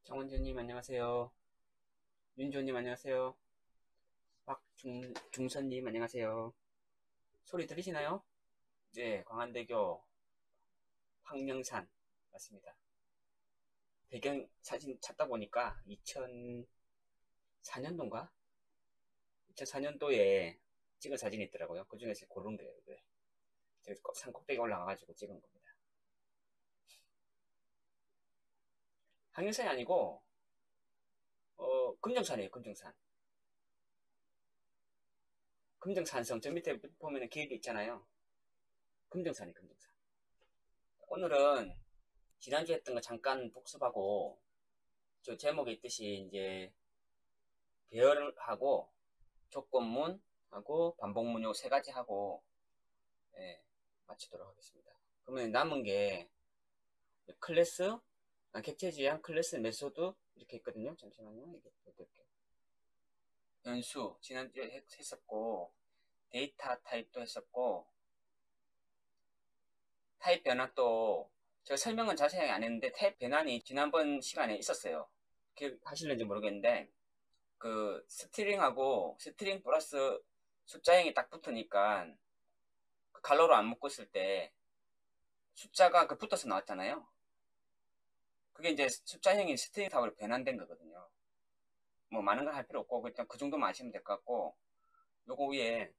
정원재님 안녕하세요. 윤조님 안녕하세요. 박중선님 안녕하세요. 소리 들리시나요? 네, 광안대교 황령산 맞습니다. 배경 사진 찾다 보니까 2004년도인가? 2004년도에 찍은 사진이 있더라고요. 그 중에서 고른 거예요. 네. 제가 산 꼭대기 올라가가지고 찍은 겁니다. 황령산이 아니고 금정산이에요. 금정산. 금정산성 저 밑에 보면 길이 있잖아요. 금정산이에요. 금정산. 오늘은 지난주에 했던 거 잠깐 복습하고 저 제목에 있듯이 이제 배열하고 조건문하고 반복문 요 세 가지 하고 예, 마치도록 하겠습니다. 그러면 남은 게 클래스, 객체 지향, 클래스, 메소드 이렇게 있거든요. 잠시만요. 이게 볼게요. 연수 지난주에 했었고 데이터 타입도 했었고 타입 변환도 제가 설명은 자세하게 안 했는데 타입 변환이 지난번 시간에 있었어요. 기억하실는지 모르겠는데 그 스트링하고 스트링 플러스 숫자형이 딱 붙으니까 그 갈로로 안 묶었을 때 숫자가 그 붙어서 나왔잖아요. 그게 이제 숫자형이 스트링 타입으로 변환된 거거든요. 뭐 많은 걸 할 필요 없고 일단 그 정도만 아시면 될 것 같고 요거 위에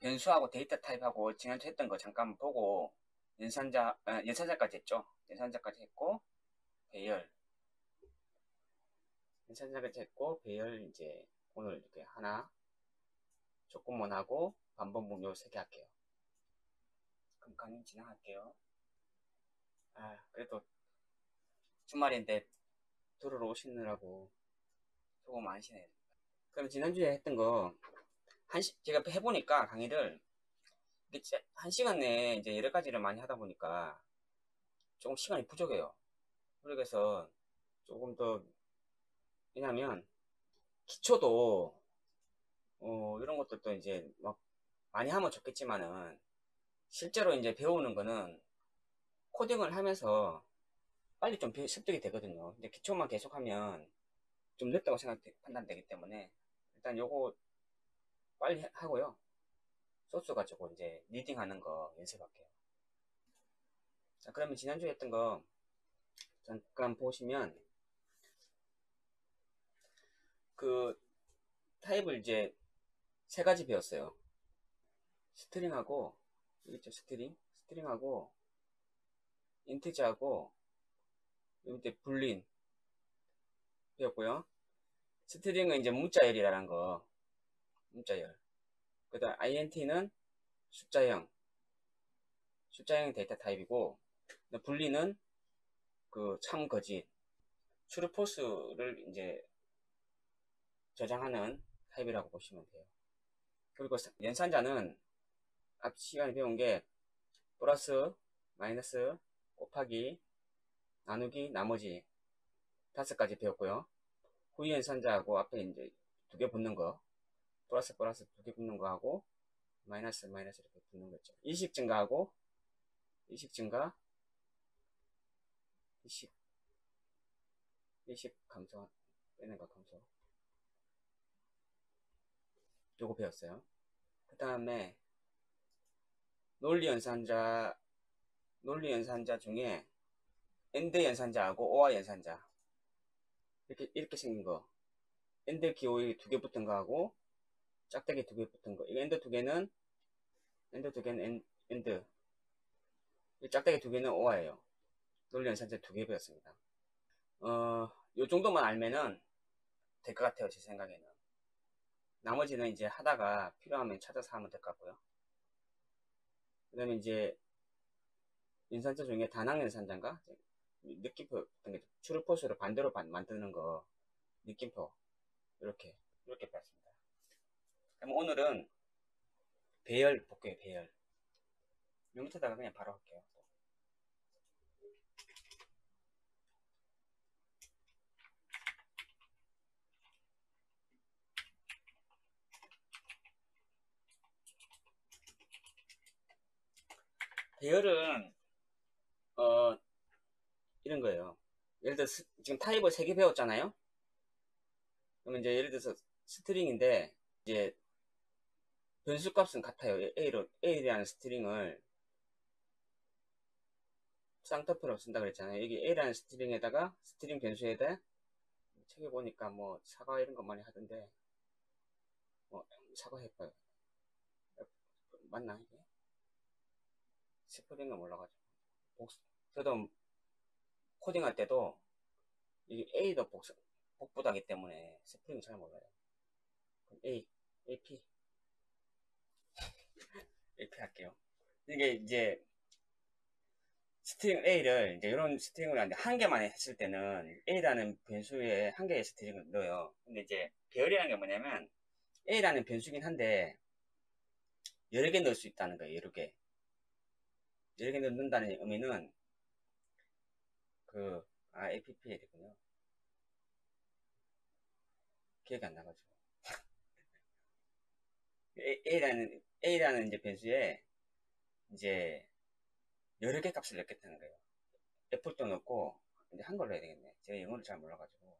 변수하고 데이터 타입하고 지난주 했던 거 잠깐 보고 연산자까지 했죠. 연산자까지 했고 배열 연산자까지 했고 배열 이제 오늘 이렇게 하나 조건만 하고 반복문 요 세 개 할게요. 그럼 강의 진행할게요. 그래도 주말인데 들으러 오시느라고 수고 많으시네요. 그럼 지난주에 했던 거, 제가 해보니까 강의를, 한 시간 내에 이제 여러 가지를 많이 하다 보니까 조금 시간이 부족해요. 그래서 조금 더, 왜냐면, 기초도, 이런 것들도 이제 막 많이 하면 좋겠지만은, 실제로 이제 배우는 거는 코딩을 하면서 빨리 좀 습득이 되거든요. 근데 기초만 계속하면 좀 늦다고 판단되기 때문에, 일단 요거 빨리 하고요. 소스 가지고 이제 리딩하는 거 연습할게요. 자, 그러면 지난주에 했던 거 잠깐 보시면 그 타입을 이제 세 가지 배웠어요. 스트링하고 여기 있죠, 스트링하고 인티저하고 여기 밑에 불린 배웠고요. 스트링은 이제 문자열이라는 거, 문자열. 그다음 int는 숫자형 데이터 타입이고 불리는 그 참거짓 트루포스를 이제 저장하는 타입이라고 보시면 돼요. 그리고 연산자는 앞 시간에 배운 게 플러스, 마이너스, 곱하기, 나누기, 나머지 다섯 가지 배웠고요. 후위 연산자하고 앞에 이제 두 개 붙는 거, 플러스 두 개 붙는 거 하고 마이너스 이렇게 붙는 거 있죠. 일식 증가하고 일식 증가, 일식 감소, 빼는 거 감소. 요거 배웠어요. 그 다음에 논리 연산자 중에 엔드 연산자하고 오화 연산자 이렇게 생긴 거, 엔드 기호에 두 개 붙은 거 하고 짝대기 두 개 붙은 거. 이 엔드 두 개는 엔드. 이 짝대기 두 개는 오화예요. 논리 연산자 두 개 배웠습니다. 요 정도만 알면은 될 것 같아요. 제 생각에는. 나머지는 이제 하다가 필요하면 찾아서 하면 될 것 같고요. 그 다음에 이제 연산자 중에 단항 연산자인가? 느낌표 같은 게 트루포스를 반대로 만드는 거, 느낌표. 이렇게 배웠습니다. 그럼 오늘은 배열 볼게요. 배열. 요 밑에다가 그냥 바로 할게요. 배열은 이런 거예요. 예를 들어 지금 타입을 3개 배웠잖아요. 그러면 이제 예를 들어서 스트링인데 이제 변수 값은 같아요. A라는 스트링을 쌍터표로 쓴다 그랬잖아요. 여기 A라는 스트링에다가 스트링 변수에다 책에 보니까 뭐 사과 이런 거 많이 하던데 사과 해봐요. 맞나 이게? 스프링을 몰라가지고 저도 코딩할 때도 이게 A도 복부다기 때문에 스프링 잘 몰라요. 그럼 AP 할게요. 이게 이제 스트링 A를 이제 이런 스트링을 한 개만 했을 때는 A라는 변수에 한 개의 스트링을 넣어요. 근데 이제 배열이라는 게 뭐냐면 A라는 변수긴 한데 여러 개 넣을 수 있다는 거예요. 여러 개 넣는다는 의미는 APPL이군요. 기억이 안 나가지고 A라는 이제 변수에 이제 여러 개 값을 넣겠다는 거예요. 애플도 넣고 이제 한글로 해야 되겠네. 제가 영어를 잘 몰라가지고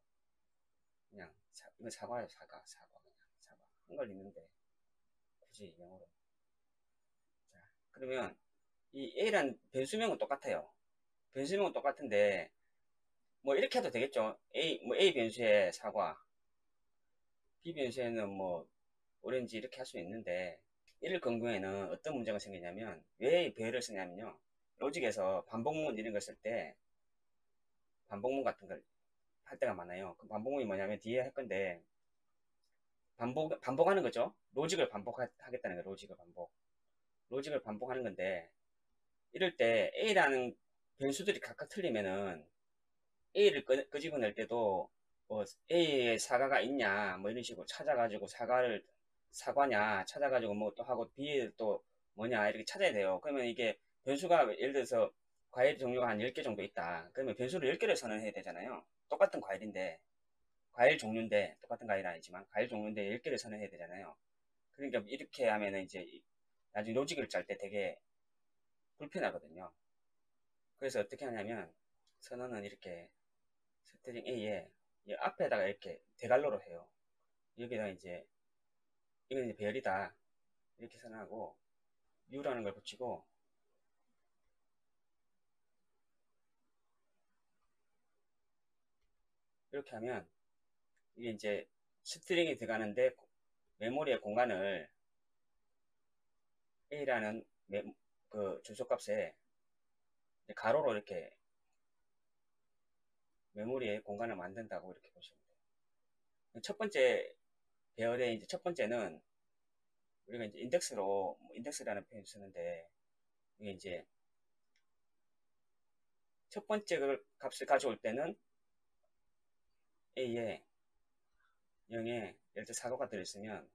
그냥 이건 사과예요. 사과 그냥 사과 한글 있는데 굳이 영어로. 자, 그러면 이 A란 변수명은 똑같아요. 변수명은 똑같은데 뭐 이렇게 해도 되겠죠. A 변수에 사과, B 변수에는 뭐 오렌지 이렇게 할 수 있는데 이를 경우에는 어떤 문제가 생기냐면 왜 배열을 쓰냐면요. 로직에서 반복문 이런 걸 쓸 때 반복문 같은 걸 할 때가 많아요. 그 반복문이 뭐냐면 뒤에 할 건데 반복하는 거죠. 로직을 반복하겠다는 거예요. 로직을 반복하는 건데 이럴 때 A라는 변수들이 각각 틀리면은 A를 끄집어낼 때도 뭐 A에 사과가 있냐 뭐 이런 식으로 찾아가지고 사과냐 찾아가지고 뭐 또 하고 B에 또 뭐냐 이렇게 찾아야 돼요. 그러면 이게 변수가 예를 들어서 과일 종류가 한 10개 정도 있다. 그러면 변수를 10개를 선언해야 되잖아요. 똑같은 과일인데 과일 종류인데 똑같은 과일은 아니지만 과일 종류인데 10개를 선언해야 되잖아요. 그러니까 이렇게 하면은 이제 나중에 로직을 짤 때 되게 불편하거든요. 그래서 어떻게 하냐면 선언은 이렇게 스트링 A에 이 앞에다가 이렇게 대괄호로 해요. 여기다 이제 이건 이제 배열이다 이렇게 선언하고 U라는 걸 붙이고 이렇게 하면 이게 이제 스트링이 들어가는데 메모리의 공간을 A라는 그 주소값에 가로로 이렇게 메모리의 공간을 만든다고 이렇게 보시면 돼요. 첫 번째 배열의 이제 첫 번째는 우리가 이제 인덱스라는 표현을 쓰는데 이게 이제 첫 번째 값을 가져올 때는 A에 0에 예를 들어 사과가 들어있으면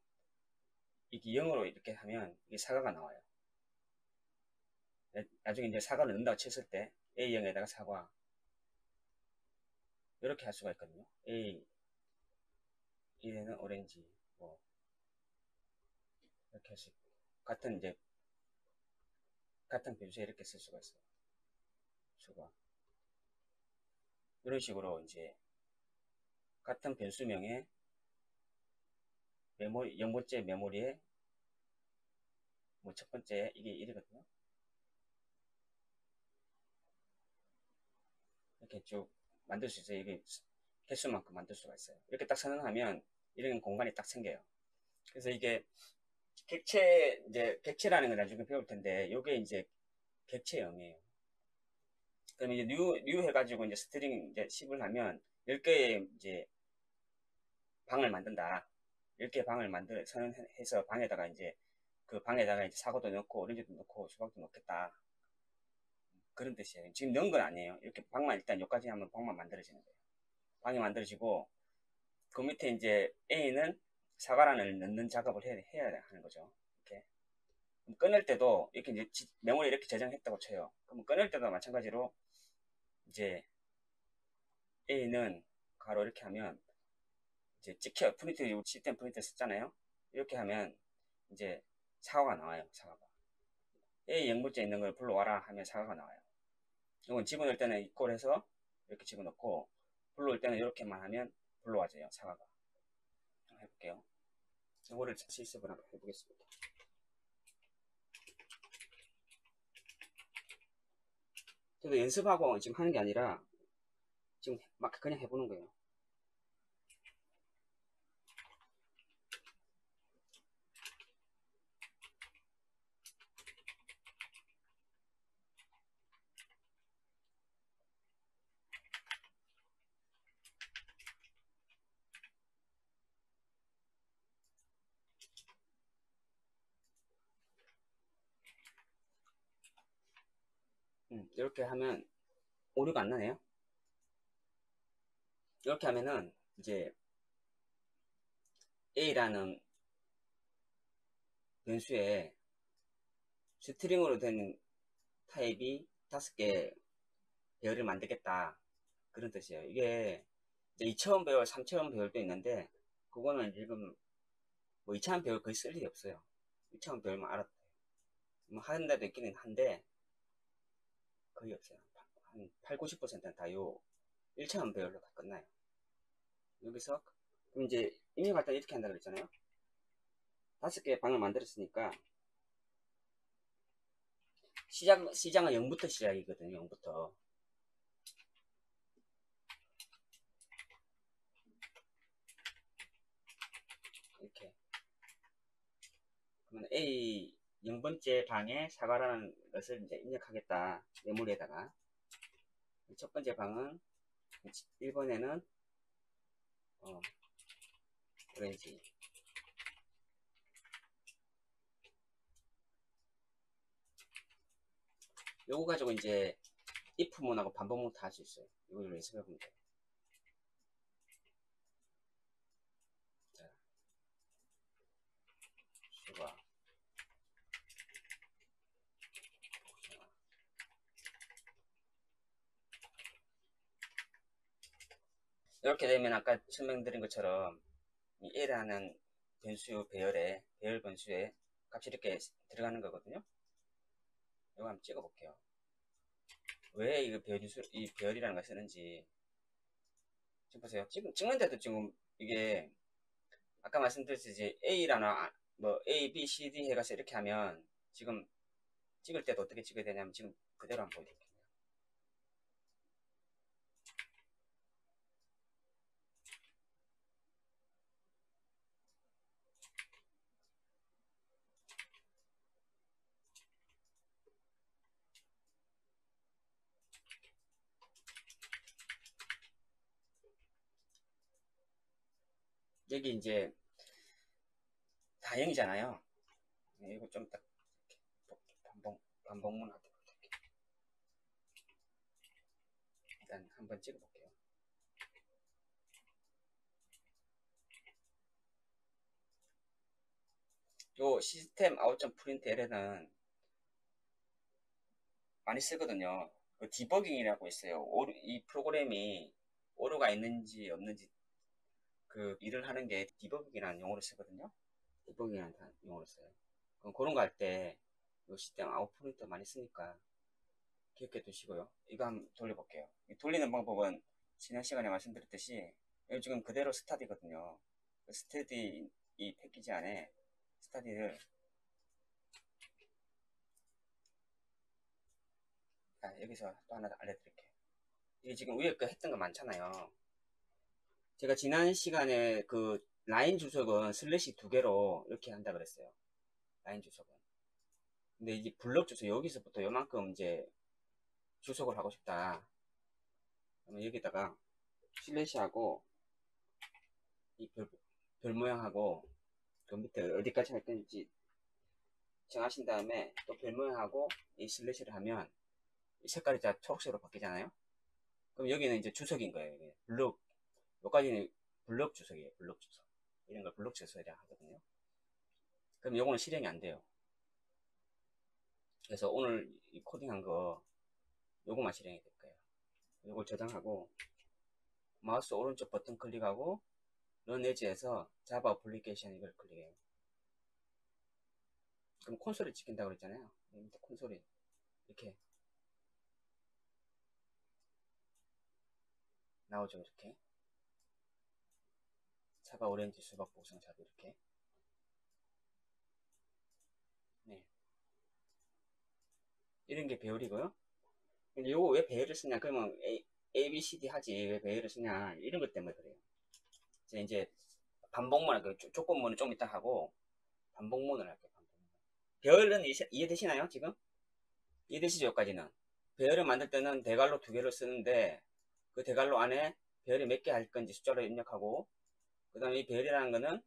이게 0으로 이렇게 하면 이게 사과가 나와요. 나중에 이제 사과를 넣는다고 쳤을 때 A0에다가 사과 이렇게 할 수가 있거든요. A1에는 오렌지 뭐 이렇게 할 수 있고 같은 변수에 이렇게 쓸 수가 있어요. 수가 이런 식으로 이제 같은 변수명의 메모리 0번째 메모리에 뭐 첫 번째 이게 1이거든요. 이렇게 쭉 만들 수 있어요. 이게 개수만큼 만들 수가 있어요. 이렇게 딱 선언하면 이런 공간이 딱 생겨요. 그래서 이게 객체라는 걸 나중에 배울 텐데, 요게 이제 객체형이에요. 그럼 이제 new 해가지고 이제 스트링 이제 10을 하면 10개의 이제 방을 만든다. 10개의 방을 선언해서 방에다가 이제 그 방에다가 이제 사과도 넣고 오렌지도 넣고 수박도 넣겠다. 그런 뜻이에요. 지금 넣은 건 아니에요. 이렇게 방만 일단 여기까지 하면 방만 만들어지는 거예요. 방이 만들어지고 그 밑에 이제 A는 사과란을 넣는 작업을 해야 하는 거죠. 이렇게 끊을 때도 이렇게 이제 메모리 이렇게 저장했다고 쳐요. 그럼 끊을 때도 마찬가지로 이제 A는 가로 이렇게 하면 이제 찍혀 프린트 시스템 프린트 썼잖아요. 이렇게 하면 이제 사과가 나와요. 사과가 A 0번째 있는 걸 불러와라 하면 사과가 나와요. 이건 집어넣을 때는 이꼴 해서 이렇게 집어넣고 불러올 때는 이렇게만 하면 불러와져요. 사과가. 한번 해볼게요. 이거를 실습을 한번 해보겠습니다. 저도 연습하고 지금 하는 게 아니라 지금 막 그냥 해보는 거예요. 이렇게 하면 오류가 안 나네요. 이렇게 하면은 이제 A라는 변수에 스트링으로 된 타입이 5개 배열을 만들겠다, 그런 뜻이에요. 이게 이제 2차원 배열, 3차원 배열도 있는데 그거는 지금 뭐 2차원 배열 거의 쓸 일이 없어요. 1차원 배열만 알아도 돼요. 뭐 하는 데도 있기는 한데 거의 없어요. 한 8, 90%는 다 요 1차원 배열로 다 끝나요. 여기서 그럼 이제 입력할 때 이렇게 한다고 그랬잖아요. 5개의 방을 만들었으니까 시장은 0부터 시작이거든요. 0부터. 이렇게. 그러면 A 0번째 방에 사과라는 것을 이제 입력하겠다. 메모리에다가. 첫 번째 방은 1번에는 오렌지. 요거 가지고 이제 if문하고 반복문 다 할 수 있어요. 이걸 연습해보면 돼요. 자, 수가. 이렇게 되면 아까 설명드린 것처럼 이 A라는 변수 배열에, 배열 변수에 값이 이렇게 들어가는 거거든요. 이거 한번 찍어 볼게요. 왜 이거 이 배열이라는 걸 쓰는지. 지금 보세요. 지금 찍는데도 지금 이게 아까 말씀드렸듯이 A라는 뭐 A, B, C, D 해가서 이렇게 하면 지금 찍을 때도 어떻게 찍어야 되냐면 지금 그대로 한번 보여드릴게요. 여기 이제 다형이잖아요. 이거 좀 딱 반복문 하도록 할게요. 일단 한번 찍어볼게요. 요 시스템 out.println은 많이 쓰거든요. 그 디버깅이라고 있어요. 이 프로그램이 오류가 있는지 없는지 그 일을 하는 게 디버깅이라는 용어를 쓰거든요. 디버깅이라는 용어를 써요. 그럼 그런 거 할 때 요 시스템 아웃프린터 많이 쓰니까 기억해 두시고요. 이거 한번 돌려볼게요. 돌리는 방법은 지난 시간에 말씀드렸듯이 여기 지금 그대로 스타디거든요. 스타디 이 패키지 안에 스타디를 여기서 또 하나 알려드릴게요. 이게 지금 위에 거 했던 거 많잖아요. 제가 지난 시간에 그 라인 주석은 슬래시 2개로 이렇게 한다 그랬어요. 라인 주석은. 근데 이제 블럭 주석 여기서부터 요만큼 이제 주석을 하고 싶다. 그러면 여기다가 슬래시하고 이 별 모양하고 그 밑에 어디까지 할 건지 정하신 다음에 또 별 모양하고 이 슬래시를 하면 이 색깔이 다 초록색으로 바뀌잖아요. 그럼 여기는 이제 주석인 거예요. 이게 블럭, 여기까지는 블럭 주석이에요. 블럭 주석. 이런 걸 블럭 주석이라 하거든요. 그럼 요거는 실행이 안 돼요. 그래서 오늘 이 코딩한 거 요거만 실행이 될 거예요. 요걸 저장하고 마우스 오른쪽 버튼 클릭하고 런 에지에서 자바 어플리케이션 이걸 클릭해요. 그럼 콘솔이 찍힌다고 그랬잖아요. 밑에 콘솔이 이렇게 나오죠. 이렇게 사과, 오렌지, 수박, 복숭아, 자두 이렇게. 네. 이런 게 배열이고요. 근데 요거 왜 배열을 쓰냐? 그러면 A, B, C, D 하지 왜 배열을 쓰냐? 이런 것 때문에 그래요. 이제 반복문, 조건문은 좀 이따 하고 반복문을 할게요. 반복문. 배열은 이해되시나요? 지금? 이해되시죠? 여기까지는. 배열을 만들 때는 대괄호 두 개를 쓰는데 그 대괄호 안에 배열이 몇 개 할 건지 숫자로 입력하고, 그 다음에 이 배열이라는 거는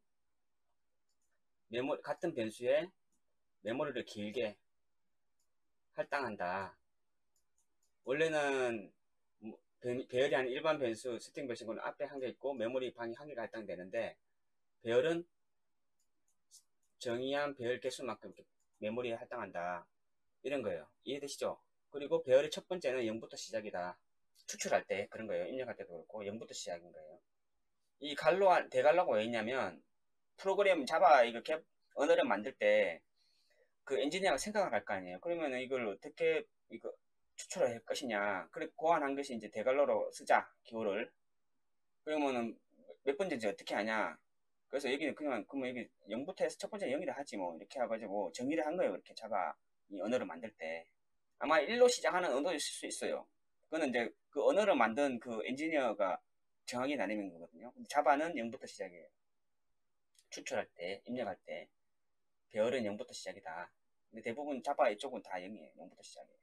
같은 변수에 메모리를 길게 할당한다. 원래는 배열이 아닌 일반 변수, 스트링 변수는 앞에 한 개 있고 메모리 방이 한 개가 할당되는데, 배열은 정의한 배열 개수만큼 메모리에 할당한다. 이런 거예요. 이해되시죠? 그리고 배열의 첫 번째는 0부터 시작이다. 추출할 때 그런 거예요. 입력할 때도 그렇고 0부터 시작인 거예요. 이 대괄호가 왜 있냐면, 프로그램 자바 이거 언어를 만들 때 그 엔지니어가 생각을 할 거 아니에요. 그러면 이걸 어떻게 이거 추출을 할 것이냐. 그래 고안한 것이 이제 대괄호로 쓰자, 기호를. 그러면은 몇 번째인지 어떻게 하냐. 그래서 여기는 그러면 여기 0부터 해서 첫 번째 0이라 하지 뭐, 이렇게 해가지고 정의를 한 거예요. 이렇게 자바 이 언어를 만들 때. 아마 1로 시작하는 언어도 있을 수 있어요. 그거는 이제 그 언어를 만든 그 엔지니어가 정하게 나뉘는 거거든요. 근데 자바는 0부터 시작이에요. 추출할 때, 입력할 때. 배열은 0부터 시작이다. 근데 대부분 자바 이쪽은 다 0이에요. 0부터 시작이에요.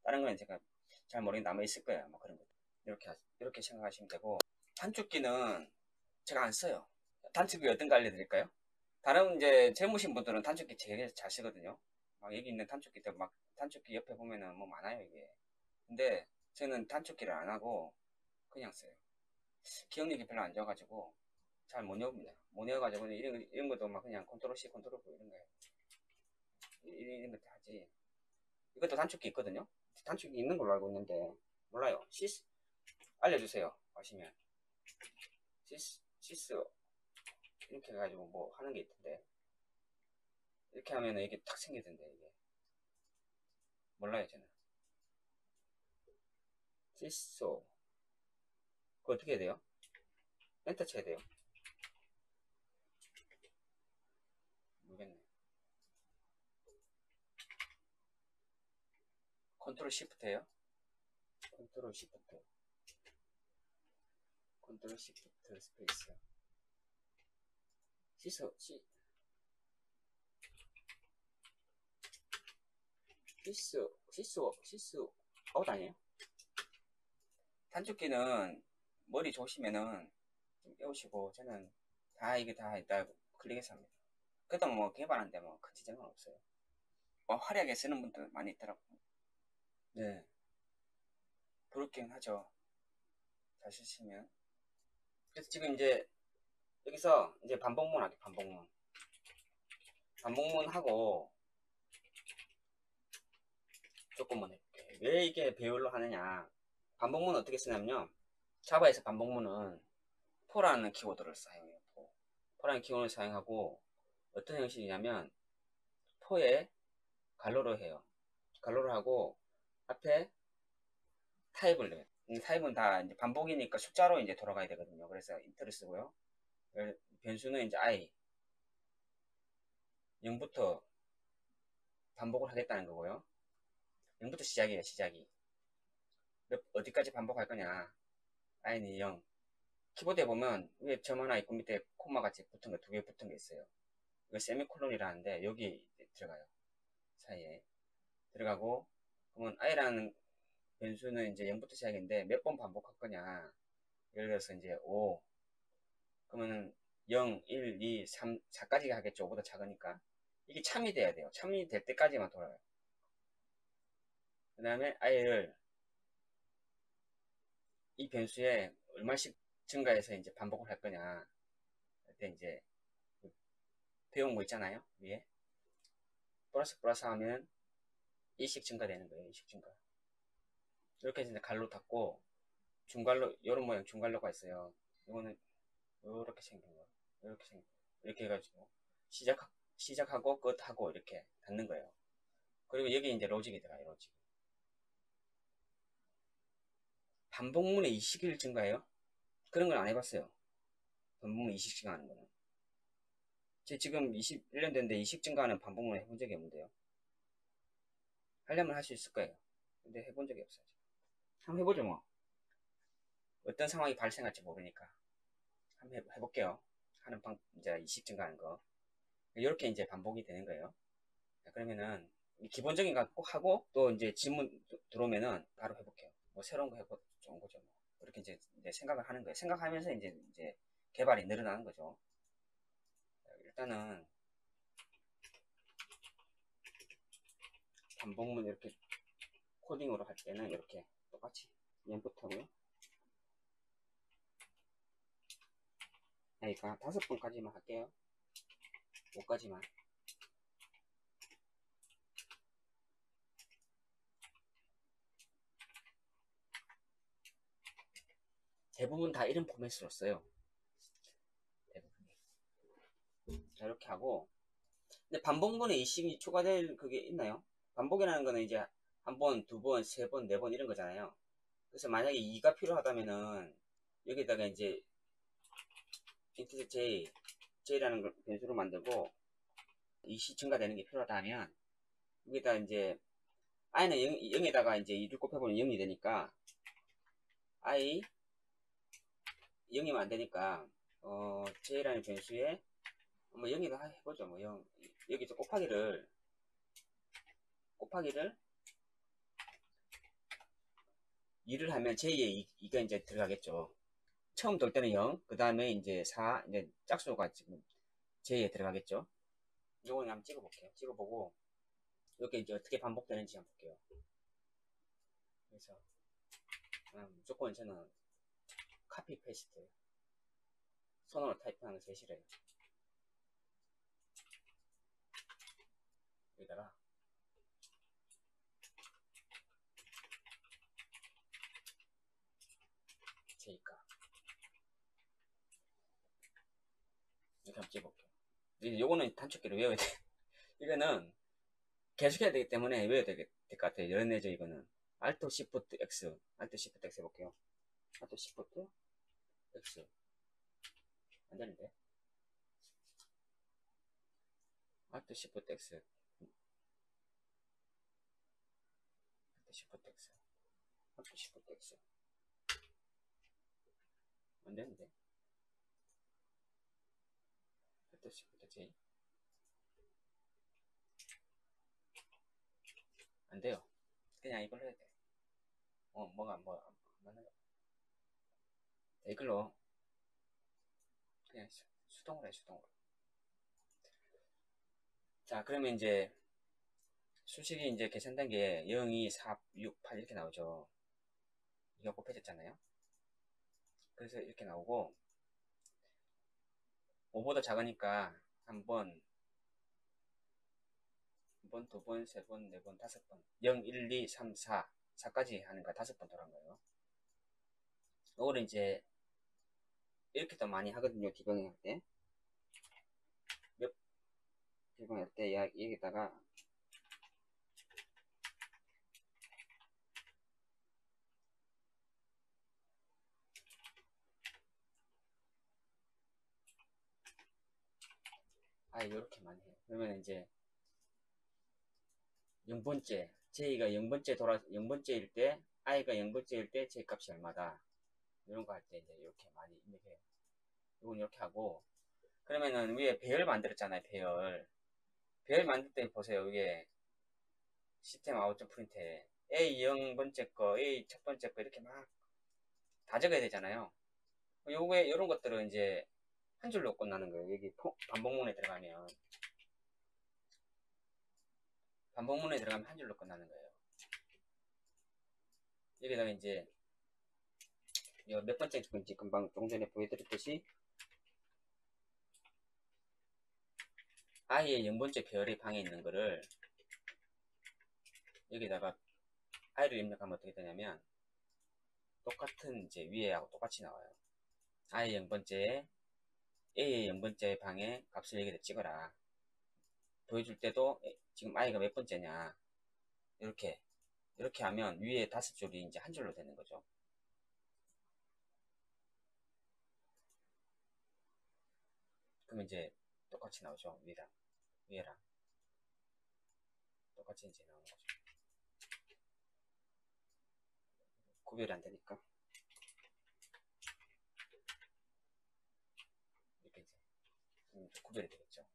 다른 건 제가 잘 모르겠는데 아마 있을 거예요. 뭐 그런 거. 이렇게 생각하시면 되고, 단축키는 제가 안 써요. 단축키 어떤가 알려드릴까요? 다른 이제 재무신 분들은 단축키 되게 잘 쓰거든요. 막 여기 있는 단축키들 막 단축키 옆에 보면은 뭐 많아요 이게. 근데 저는 단축키를 안 하고 그냥 써요. 기억력이 별로 안 좋아가지고 잘 못 외웁니다. 못 외워가지고 이런 것도 막 그냥 컨트롤 C, 컨트롤 V 이런 거예요. 이런 것도 하지. 이것도 단축키 있거든요. 단축키 있는 걸로 알고 있는데 몰라요. 시스 알려주세요. 아시면 시스 이렇게 해가지고 뭐 하는 게 있던데, 이렇게 하면 이게 탁 생기던데 이게 몰라요 저는. 시소 그거 어떻게 해야 돼요? 엔터 쳐야 돼요? 모르겠네. 컨트롤 시프트예요? 컨트롤 시프트, 컨트롤 시프트 스페이스. 시소 시스 아웃 아니에요? 단축키는 머리 좋으시면은 좀 배우시고, 저는 이게 다 이따 클릭해서 합니다. 그래도 뭐 개발하는데 뭐 큰 지장은 없어요. 뭐 화려하게 쓰는 분들 많이 있더라고요. 네, 부럽긴 하죠. 잘 쓰시면. 그래서 지금 이제 여기서 이제 반복문 하게. 반복문 하고 조금만 해볼게. 왜 이게 배열로 하느냐. 반복문 어떻게 쓰냐면요, 자바에서 반복문은 포라는 키워드를 사용해요. 포라는 키워드를 사용하고, 어떤 형식이냐면 포에 갈로로 해요. 갈로로 하고 앞에 타입을 내요. 타입은 다 이제 반복이니까 숫자로 이제 돌아가야 되거든요. 그래서 인트를 쓰고요. 변수는 이제 i 0부터 반복을 하겠다는 거고요. 0부터 시작이에요. 시작이 어디까지 반복할 거냐. i는 0. 키보드에 보면 위에 점 하나 있고 밑에 콤마 같이 붙은 거 두 개 붙은 게 있어요. 이거 세미콜론이라는데 여기 들어가요. 사이에 들어가고, 그러면 i라는 변수는 이제 0부터 시작인데 몇 번 반복할 거냐. 예를 들어서 이제 5, 그러면은 0, 1, 2, 3, 4까지 하겠죠. 5보다 작으니까. 이게 참이 돼야 돼요. 참이 될 때까지만 돌아요. 그 다음에 i를 이 변수에 얼마씩 증가해서 이제 반복을 할 거냐. 그때 이제 배운 거 있잖아요. 위에 플러스 하면 2씩 증가되는 거예요. 2씩 증가. 이렇게 해서 이제 갈로 닫고, 중갈로, 이런 모양 중갈로가 있어요. 이거는 이렇게 생긴 거. 이렇게 해가지고 시작하고 끝하고 이렇게 닫는 거예요. 그리고 여기 이제 로직이 들어가요. 로직. 반복문의 이 시기를 증가해요. 그런 걸 안 해봤어요. 반복문 이식 증가하는 거는. 제 지금 21년 됐는데 이식 증가하는 반복문을 해본 적이 없는데요. 하려면 할 수 있을 거예요. 근데 해본 적이 없어요. 한번 해보죠 뭐. 어떤 상황이 발생할지 모르니까. 한번 해볼게요. 하는 이제 이식 증가하는 거. 이렇게 이제 반복이 되는 거예요. 그러면은 기본적인 거 꼭 하고 또 이제 질문 들어오면은 바로 해볼게요. 뭐 새로운 거 해보 좋은 거죠. 뭐. 그렇게 이제 생각을 하는 거예요. 생각하면서 이제 개발이 늘어나는 거죠. 일단은 반복문 이렇게 코딩으로 할 때는 이렇게 똑같이 인풋하고요. 그러니까 5번까지만 할게요. 5까지만. 대부분 다 이런 포맷으로 써요. 대부분이. 자, 이렇게 하고. 근데 반복문에 이식이 추가될 그게 있나요? 반복이라는 거는 이제 한 번, 두 번, 세 번, 네 번 이런 거잖아요. 그래서 만약에 2가 필요하다면은 여기다가 이제 인트 j라는 걸 변수로 만들고 이식 증가되는 게 필요하다 하면 여기다 이제 i는 0에다가 이제 2를 곱해보면 0이 되니까 i 0이면 안 되니까 j라는 변수에 뭐 0이다 해보죠. 뭐 0. 여기서 곱하기를 2를 하면 j에 2가 이제 들어가겠죠. 처음 돌 때는 0, 그 다음에 이제 4, 이제 짝수가 지금 j에 들어가겠죠. 요거는 한번 찍어볼게요. 찍어보고 이렇게 이제 어떻게 반복되는지 한번 볼게요. 그래서 무조건 저는 카피 페이스트 손으로 타이핑하는 거 제일 싫어요. 여기다가 j가 이렇게 한번 찍어볼게요. 요거는 단축키를 외워야 돼. 이거는 계속 해야 되기 때문에 외워야 될 것 같아요. 연애죠 이거는. Alt Shift X, Alt Shift X 해볼게요. Alt Shift X 안 되는데. Alt Shift X, Alt Shift X, Alt Shift X 안 되는데. Alt Shift J 안 돼요. 그냥 이걸로 해야 돼. 뭐가 뭐 안 맞는 거. 이걸로 그냥 수동으로 해 수동으로. 자 그러면 이제 수식이 이제 계산된 게 0, 2, 4, 6, 8 이렇게 나오죠. 이거 곱해졌잖아요. 그래서 이렇게 나오고 5보다 작으니까 한 번, 두 번, 세 번, 네 번, 다섯 번 0, 1, 2, 3, 4 4까지 하니까 5번 돌아간 거예요. 이거를 이제 이렇게 더 많이 하거든요. 디버깅 할 때. 디버깅 할 때 여기다가 이렇게 많이 해요. 그러면 이제 0번째 j가 0번째일 때 i가 0번째일 때 j 값이 얼마다 이런 거 할 때 이제 이렇게 많이 입력해요. 이건 이렇게 하고 그러면은 위에 배열 만들었잖아요. 배열 만들 때 보세요. 위에 시스템 아웃점 프린트에 A 0번째 거, A 첫 번째 거 이렇게 막 다 적어야 되잖아요. 요게 이런 것들은 이제 한 줄로 끝나는 거예요. 여기 반복문에 들어가면 한 줄로 끝나는 거예요. 여기다가 이제 몇 번째 건지 금방 좀 전에 보여드렸듯이 i의 0번째 배열의 방에 있는 거를 여기다가 i를 입력하면 어떻게 되냐면 똑같은 이제 위에하고 똑같이 나와요. i 0번째에 a의 0번째 방에 값을 여기다 찍어라. 보여줄 때도 지금 i가 몇 번째냐 이렇게 하면 위에 5줄이 이제 한 줄로 되는 거죠. 그러면 이제 똑같이 나오죠. 위에랑 똑같이 이제 나오는 거죠. 구별이 안 되니까 이렇게 이제 구별이 되겠죠.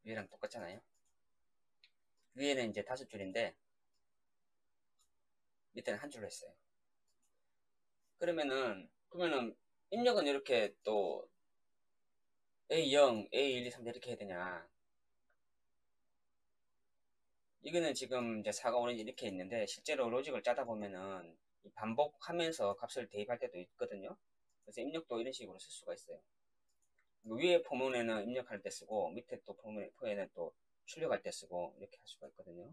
위에랑 똑같잖아요. 위에는 이제 5줄인데 밑에는 한 줄로 했어요. 그러면은 입력은 이렇게 또 A0, A1, 2, 3 이렇게 해야 되냐? 이거는 지금 이제 4가 5는 이렇게 있는데 실제로 로직을 짜다 보면은 반복하면서 값을 대입할 때도 있거든요. 그래서 입력도 이런 식으로 쓸 수가 있어요. 위에 포문에는 입력할 때 쓰고 밑에 또 포에는 또 출력할 때 쓰고 이렇게 할 수가 있거든요.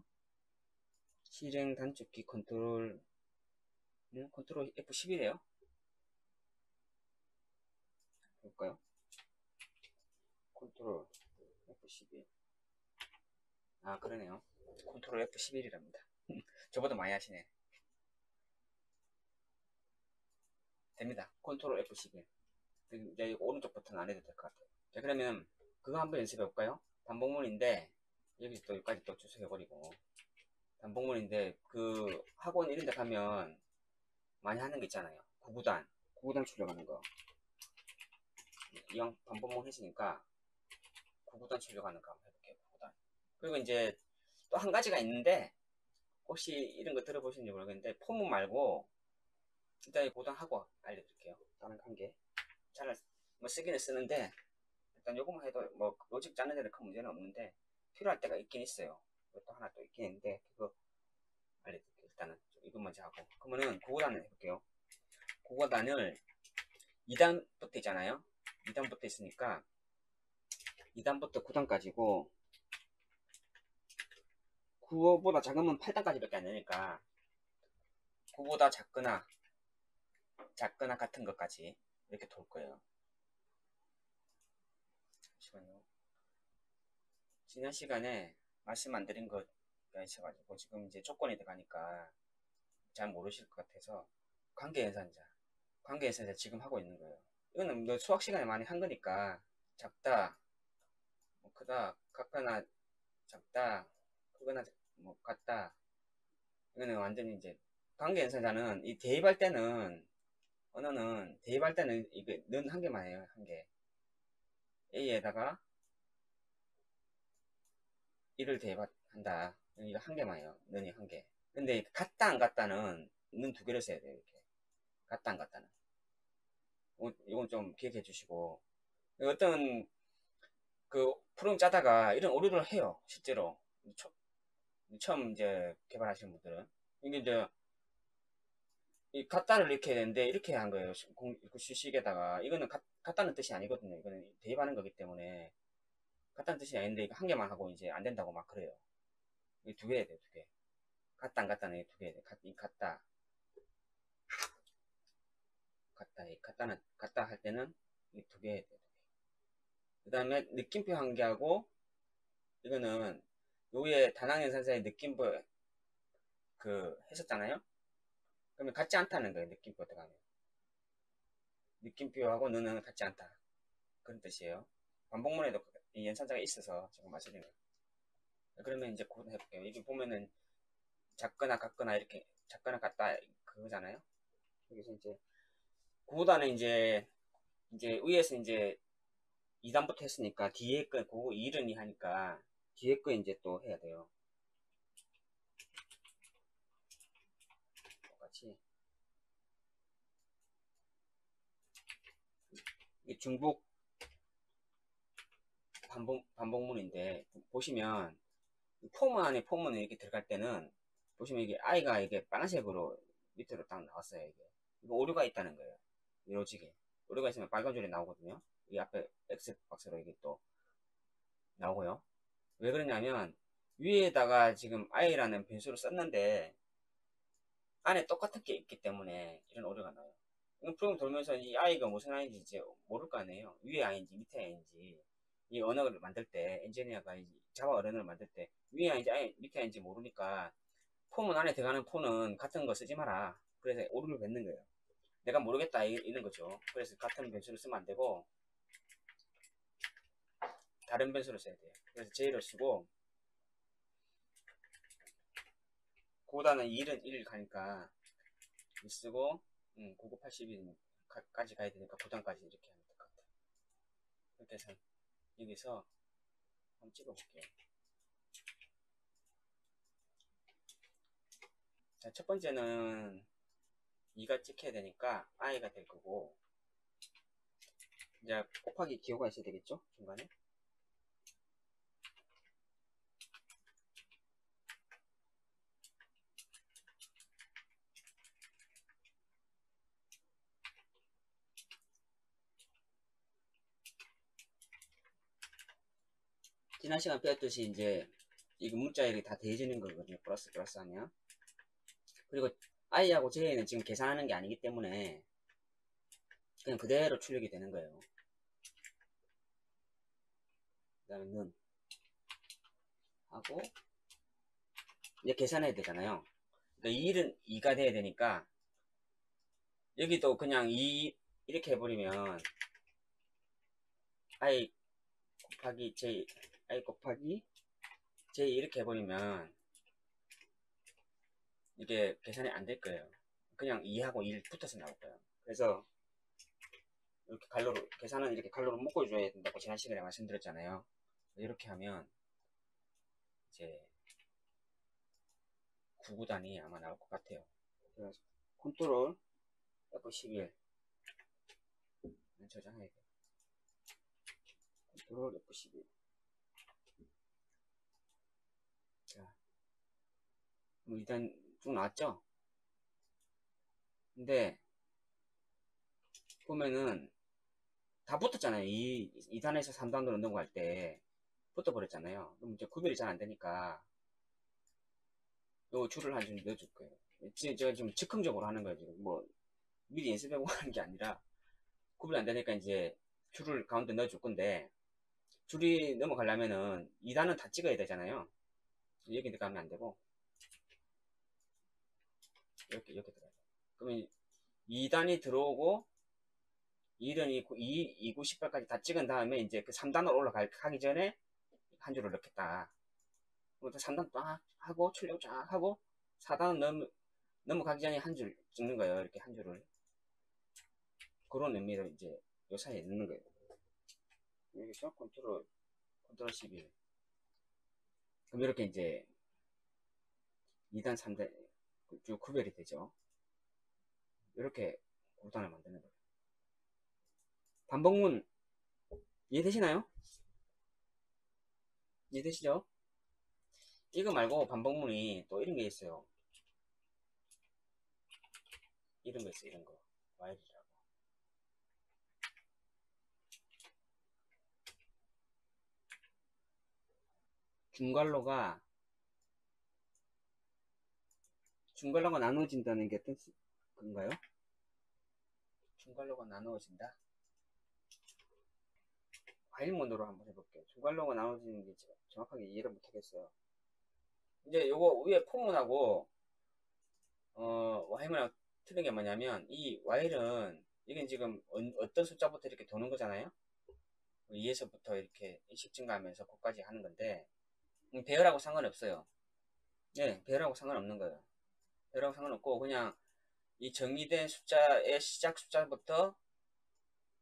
실행 단축키 컨트롤 F11이에요. 볼까요? 컨트롤 F11. 아, 그러네요. 컨트롤 F11이랍니다. 저보다 많이 하시네. 됩니다. 컨트롤 F11. 이제 오른쪽 버튼 안 해도 될 것 같아요. 자, 그러면 그거 한번 연습해 볼까요? 단복문인데 여기 또 여기까지 또 주석해버리고 단복문인데 그 학원 이런 데 가면 많이 하는 거 있잖아요. 구구단 출력하는 거. 이형 반복문 했으니까 구구단 출력하는 거 한번 해볼게요. 구구단. 그리고 이제 또 한 가지가 있는데 혹시 이런 거 들어보시는지 모르겠는데 포문 말고 일단 고단하고 알려드릴게요. 다른 관계. 잘 뭐 쓰기는 쓰는데 일단 요거만 해도 뭐 로직 짜는 데는 큰 문제는 없는데 필요할 때가 있긴 있어요. 또 하나 또 있긴 있는데 그거 알려드릴게요. 일단은 이거 먼저 하고 그러면은 구구단을 해볼게요. 구구단을 2단부터 있잖아요. 2단부터 있으니까 2단부터 9단까지고 9보다 작으면 8단까지밖에 안 되니까 9보다 작거나 같은 것까지 이렇게 돌 거예요. 잠시만요. 지난 시간에 말씀 안 드린 거가 있어가지고 지금 이제 조건이 들어가니까 잘 모르실 것 같아서 관계연산자 지금 하고 있는 거예요. 이거는 뭐 수학 시간에 많이 한 거니까 작다, 뭐 크다, 같거나 작다, 크거나 뭐 같다. 이거는 완전히 이제 관계연산자는 이 대입할 때는 언어는 대입할 때는 이게 는 한 개만 해요. 한 개. A에다가 1을 대입한다. 이거 한 개만 해요. 는이 한 개. 근데 같다 안 같다는 는 두 개를 써야 돼요. 이렇게. 같다 안 같다는. 이건 좀 기억해 주시고 어떤 그 프로그램 짜다가 이런 오류를 해요. 실제로 처음 이제 개발하시는 분들은 이게 이제 이 같다를 이렇게 했는데 이렇게 한 거예요. 수식에다가 이거는 같다는 뜻이 아니거든요. 이거는 대입하는 거기 때문에 같다는 뜻이 아닌데 이거 한 개만 하고 이제 안 된다고 막 그래요. 이 두 개 해야 돼요. 두 개. 같다 안 같다는 두 개 해야 돼요. 같다 할 때는 이 두 개 해야 돼요. 그 다음에 느낌표 한 개하고 이거는 요에 다낭연산사의 느낌표 그 했었잖아요. 그러면 같지 않다는 거예요. 느낌표 들어가면 느낌표하고 너는 같지 않다 그런 뜻이에요. 반복문에도 이 연산자가 있어서 지금 말씀드린 거예요. 그러면 이제 그거 해볼게요. 여기 보면은 작거나 같거나 이렇게 작거나 같다 그거잖아요. 여기서 이제 구단은 이제 위에서 이제 2단부터 했으니까 뒤에 거 그거 이른이 하니까 뒤에 거 이제 또 해야 돼요. 똑같이 이게 중복 반복문인데 보시면 포문 안에 포문에 이렇게 들어갈 때는 보시면 이게 i가 이게 빨간색으로 밑으로 딱 나왔어요. 이거 오류가 있다는 거예요. 이 로직에 오류가 있으면 빨간 줄이 나오거든요. 이 앞에 X 박스로 이게 또 나오고요. 왜 그러냐면 위에다가 지금 i라는 변수를 썼는데 안에 똑같은 게 있기 때문에 이런 오류가 나요. 이건 프로그램 돌면서 이 i가 무슨 i인지 이제 모를 거 아니에요. 위에 i인지 밑에 i인지 이 언어를 만들 때 엔지니어가 자바 언어를 만들 때 위에 i인지 밑에 i인지 모르니까 폼은 안에 들어가는 폰은 같은 거 쓰지 마라. 그래서 오류를 뱉는 거예요. 내가 모르겠다 이런 거죠. 그래서 같은 변수를 쓰면 안 되고 다른 변수를 써야 돼요. 그래서 J를 쓰고 9보다는 1은 1 가니까 1 쓰고 99, 82까지 가야 되니까 9단까지 이렇게 하면 될 것 같아요. 이렇게 해서 여기서 한번 찍어볼게요. 자, 첫 번째는 2가 찍혀야 되니까 i가 될 거고, 이제 곱하기 기호가 있어야 되겠죠? 중간에. 지난 시간 배웠듯이 이제 이거 문자 이렇게 다 더해지는 거거든요. 플러스 플러스 하면. 그리고 i하고 j는 지금 계산하는 게 아니기 때문에 그냥 그대로 출력이 되는 거예요. 그 다음에 는 하고 이제 계산해야 되잖아요. 그러니까 1은 2가 돼야 되니까 여기도 그냥 2 이렇게 해버리면 i 곱하기 j i 곱하기 j 이렇게 해버리면 이게 계산이 안 될 거예요. 그냥 2하고 1 붙어서 나올 거예요. 그래서 이렇게 갈로로 계산은 이렇게 갈로로 묶어줘야 된다고 지난 시간에 말씀드렸잖아요. 이렇게 하면 이제 9구단이 아마 나올 것 같아요. 그래서 컨트롤 F11 저장해야 돼요. 컨트롤 F11. 자, 일단 쭉 나왔죠? 근데 보면은 다 붙었잖아요. 2단에서 3단으로 넘어갈 때 붙어버렸잖아요. 그럼 이제 구별이 잘 안 되니까 요 줄을 한 줄 넣어줄 거예요. 제가 지금 즉흥적으로 하는 거예요. 지금 뭐 미리 연습해보고 하는 게 아니라 구별이 안 되니까 이제 줄을 가운데 넣어줄 건데, 줄이 넘어가려면은 2단은 다 찍어야 되잖아요. 여기 들어가면 안 되고 이렇게 들어가요. 그러면 2단이 들어오고 1은 2, 9, 18까지 다 찍은 다음에 이제 그 3단으로 올라가기 전에 한 줄을 넣겠다. 그럼 3단 딱 하고 출력 쫙 하고 4단 넘어가기 전에 한 줄 찍는 거예요. 이렇게 한 줄을. 그런 의미로 이제 요 사이에 넣는 거예요. 여기서 컨트롤 11. 그럼 이렇게 이제 2단, 3단 쭉 구별이 되죠. 이렇게 5단을 만드는 거예요. 반복문 이해되시나요? 이해되시죠? 이거 말고 반복문이 또 이런 게 있어요. 이런 거 있어요. 이런 거. while이라고. 중괄호가 나눠진다는 게 어떤 건가요? 중괄호가 나누어진다? while문으로 한번 해볼게요. 중괄호가 나눠지는 게 정확하게 이해를 못하겠어요. 이제 요거 위에 포문하고 while문하고 틀린 게 뭐냐면, 이 while은 이게 지금 어떤 숫자부터 이렇게 도는 거잖아요. 2에서부터 이렇게 인식 증가하면서 그까지 하는 건데, 배열하고 상관없어요. 네, 배열하고 상관없는 거예요. 배열하고 상관없고 그냥 이 정의된 숫자의 시작 숫자부터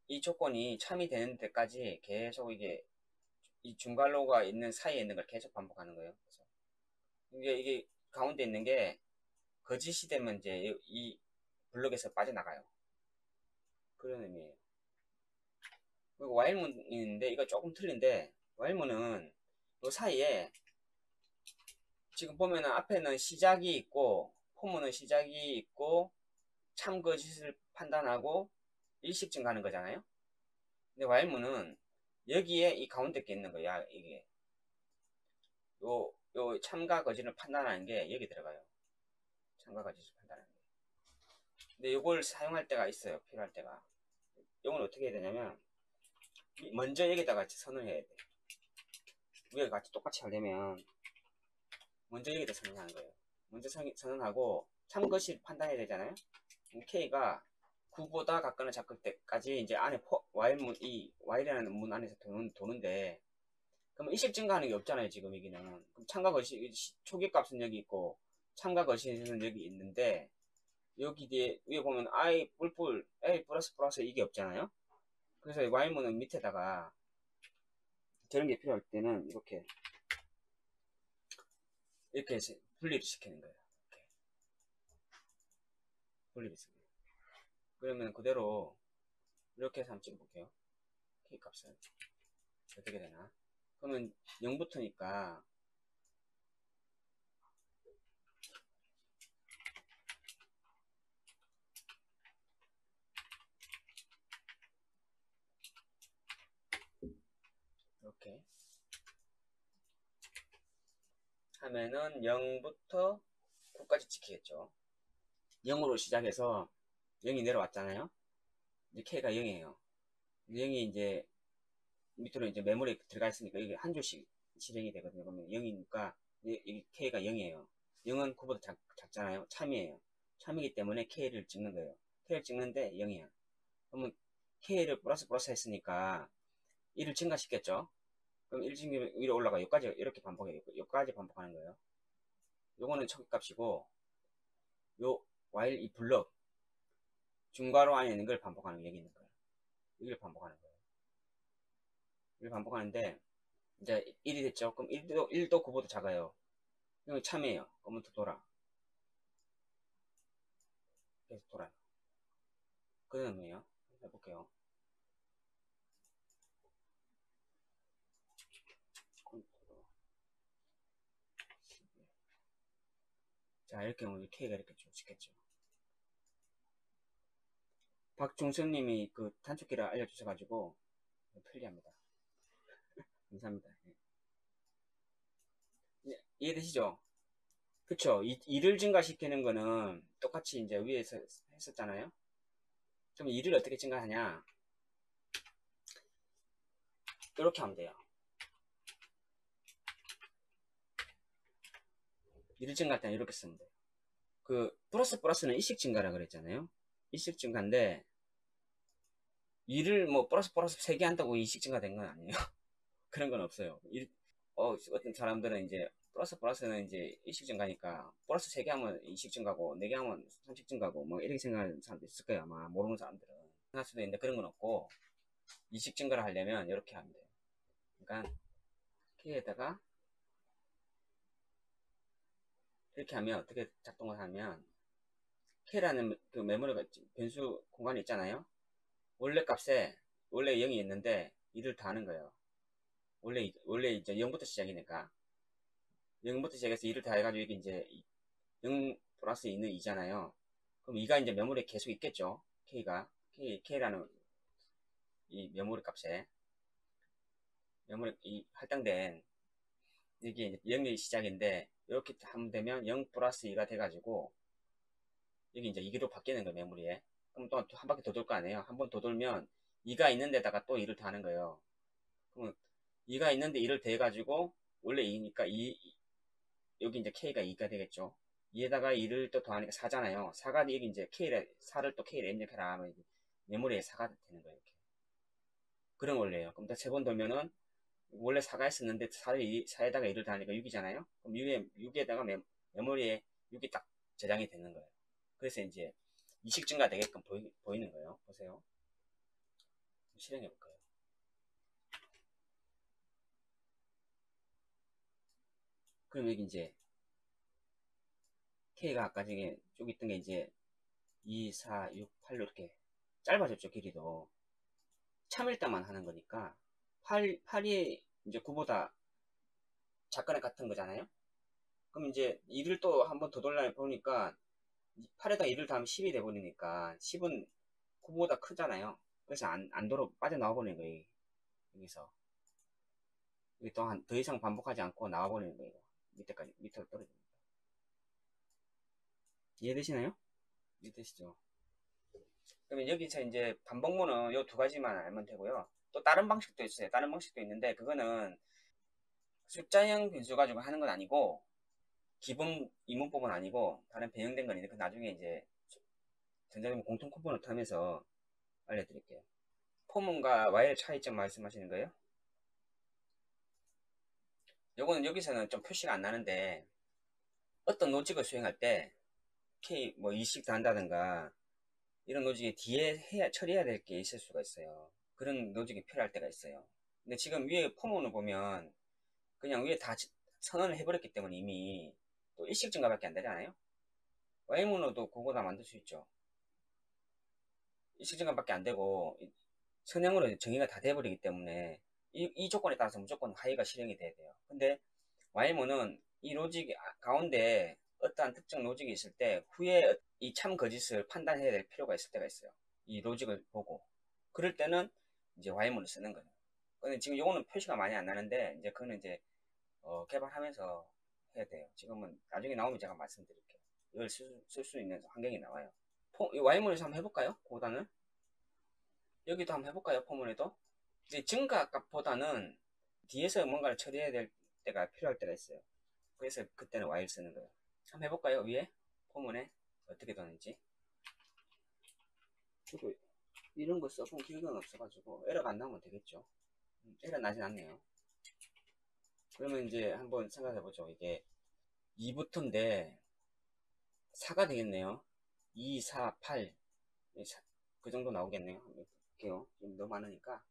이 조건이 참이 되는 데까지 계속 이게 이 중괄호가 있는 사이에 있는 걸 계속 반복하는 거예요. 그래서 이게 가운데 있는 게 거짓이 되면 이제 이 블럭에서 빠져나가요. 그런 의미예요. 그리고 while문인데 이거 조금 틀린데, while문은 이 사이에 지금 보면은 앞에는 시작이 있고 포문은 시작이 있고 참거짓을 판단하고 일식증 가는 거잖아요. 근데 while문은 여기에 이 가운데 게 있는 거야. 이게 요 참가 거짓을 판단하는 게 여기 들어가요. 참가 거짓을 판단하는 게. 근데 요걸 사용할 때가 있어요. 필요할 때가. 요건 어떻게 해야 되냐면, 먼저 여기다가 선을 해야 돼. 위에 같이 똑같이 하려면 먼저 여기다 선언하는 거예요. 먼저 선언하고 참거짓 판단해야 되잖아요. K가 9보다 같거나 작을 때까지 이제 안에 while문, 이 while이라는 문 안에서 도는데, 그럼 일식 증가하는 게 없잖아요, 지금 여기는. 그럼 참가 거시, 초기 값은 여기 있고, 참가 거시는 여기 있는데, 여기 뒤에, 위에 보면 I 뿔뿔, A 플러스 플러스 이게 없잖아요? 그래서 while문은 밑에다가, 저런 게 필요할 때는 이렇게 분리를 시키는 거예요. 이렇게. 분리를 시키는 거예요. 그러면 그대로, 이렇게 해서 한번 찍어볼게요. K 값을. 어떻게 되나? 그러면 0부터니까, 이렇게 하면은 0부터 9까지 찍히겠죠. 0으로 시작해서 0이 내려왔잖아요. 이제 K가 0이에요. 0이 이제 밑으로 이제 메모리에 들어가 있으니까 이게 한 줄씩 실행이 되거든요. 그러면 0이니까 이 K가 0이에요. 0은 9보다 작잖아요. 참이에요. 참이기 때문에 K를 찍는 거예요. K를 찍는데 0이야. 그러면 K를 플러스 플러스 했으니까 1을 증가시켰죠. 그럼 1 증가면 위로 올라가. 여기까지 이렇게 반복해요. 여기까지 반복하는 거예요. 요거는 초기값이고, 요 while 이 블럭 중괄호 안에 있는 걸 반복하는 얘기 있는 거예요. 이걸 반복하는 거예요. 이걸 반복하는데 이제 1이 됐죠. 그럼 1도 9보다 작아요. 이거 참이에요. 그러면 또 돌아. 계속 돌아요. 그런 의미예요. 해볼게요. 자, 이렇게 하면 K가 이렇게 쭉 찍겠죠. 박종선님이 그 단축키를 알려주셔가지고 편리합니다. 감사합니다. 이해되시죠? 그쵸? 2를 증가시키는 거는 똑같이 이제 위에서 했었잖아요. 그럼 2를 어떻게 증가하냐? 이렇게 하면 돼요. 2를 증가할 때는 이렇게 쓰면 돼요. 그 플러스는 일식 증가라 그랬잖아요. 일식 증가인데 2를 뭐 플러스 3개 한다고 일식 증가된 건 아니에요. 그런 건 없어요. 어떤 사람들은 이제 플러스는 이제 일식 증가니까 플러스 3개 하면 일식 증가고 4개 하면 3식 증가고 뭐 이렇게 생각하는 사람도 있을 거예요. 아마 모르는 사람들은. 할 수도 있는데 그런 건 없고 이식 증가를 하려면 이렇게 하면 돼요. 그러니까 K에다가 이렇게 하면 어떻게 작동을 하면 K라는 그 메모리가 변수 공간이 있잖아요. 원래 값에 원래 0이 있는데 2를 더하는 거예요. 원래 이제 0부터 시작이니까 0부터 시작해서 2를 더해가지고 이게 이제 0 플러스 2는 2잖아요. 그럼 2가 이제 메모리에 계속 있겠죠. K라는 이 메모리 값에 메모리 이 할당된 이게 이제 0이 시작인데 이렇게 하면 되면 0 플러스 2가 돼가지고 여기 이제 2기로 바뀌는 거예요, 메모리에. 그럼 또 한 바퀴 더 돌 거 아니에요. 한 번 더 돌면 2가 있는 데다가 또 2를 더하는 거예요. 그러면 2가 있는데 2를 더해가지고 원래 2니까 여기 이제 K가 2가 되겠죠. 2에다가 2를 또 더하니까 4잖아요. 4가 여기 이제 4를 또 K를 입력해라 하면 메모리에 4가 되는 거예요. 이렇게. 그런 원리예요. 그럼 또 세 번 돌면은 원래 4가 있었는데 4에다가 2를 더하니까 6이잖아요. 그럼 6에다가 메모리에 6이 딱 저장이 되는 거예요. 그래서 이제 이식 증가 되게끔 보이는 거예요. 보세요. 실행해 볼까요? 그럼 여기 이제 K가 아까 중에 쭉 있던 게 이제 2, 4, 6, 8로 이렇게 짧아졌죠, 길이도. 참을때만 하는 거니까 8이 이제 9보다 작거나 같은 거잖아요. 그럼 이제 2를 또 한 번 더 돌려 보니까 8에다 2를 더하면 10이 돼버리니까 10은 9보다 크잖아요. 그래서 안 돌아 빠져나와 버리는 거예요. 여기서 여기 또한 더 이상 반복하지 않고 나와 버리는 거예요. 밑으로 떨어집니다. 이해되시나요? 이해되시죠? 그러면 여기서 이제 반복문은 요 두 가지만 알면 되고요. 또 다른 방식도 있어요. 다른 방식도 있는데 그거는 숫자형 변수 가지고 하는 건 아니고 기본 이문법은 아니고 다른 변형된 건 있는데 그 나중에 이제 전자제품 공통 컴포넌트 하면서 알려드릴게요. 포문과 와일의 차이점 말씀하시는 거예요? 요거는 여기서는 좀 표시가 안 나는데, 어떤 로직을 수행할 때 K 뭐 이식 다 한다든가 이런 로직이 뒤에 처리해야 될 게 있을 수가 있어요. 그런 로직이 필요할 때가 있어요. 근데 지금 위에 포문을 보면 그냥 위에 다 선언을 해버렸기 때문에 이미 또 일식 증가밖에 안 되잖아요. 와일문으로도 그거 다 만들 수 있죠. 일식 증가밖에 안 되고 선형으로 정의가 다 돼버리기 때문에 이 조건에 따라서 무조건 하위가 실행이 돼야 돼요. 근데 와일문은 이 로직 가운데 어떠한 특정 로직이 있을 때 후에 이 참 거짓을 판단해야 될 필요가 있을 때가 있어요. 이 로직을 보고 그럴 때는 이제 와일문을 쓰는 거예요. 근데 지금 요거는 표시가 많이 안 나는데 이제 그거는 이제 개발하면서 해야 돼요. 지금은 나중에 나오면 제가 말씀드릴게요. 이걸 쓸 수 있는 환경이 나와요. 이 와일문에서 한번 해볼까요? 고단을 여기도 한번 해볼까요? 포문에도 이제 증가값보다는 뒤에서 뭔가를 처리해야 될 때가 필요할 때가 있어요. 그래서 그때는 와일 쓰는 거예요. 한번 해볼까요? 위에 포문에 어떻게 되는지. 저도 이런 거 써본 기억은 없어가지고 에러가 안 나오면 되겠죠. 에러 나진 않네요. 그러면 이제 한번 생각해보죠. 이게 2부터인데 4가 되겠네요. 2, 4, 8. 그 정도 나오겠네요. 한번 볼게요. 지금 너무 많으니까.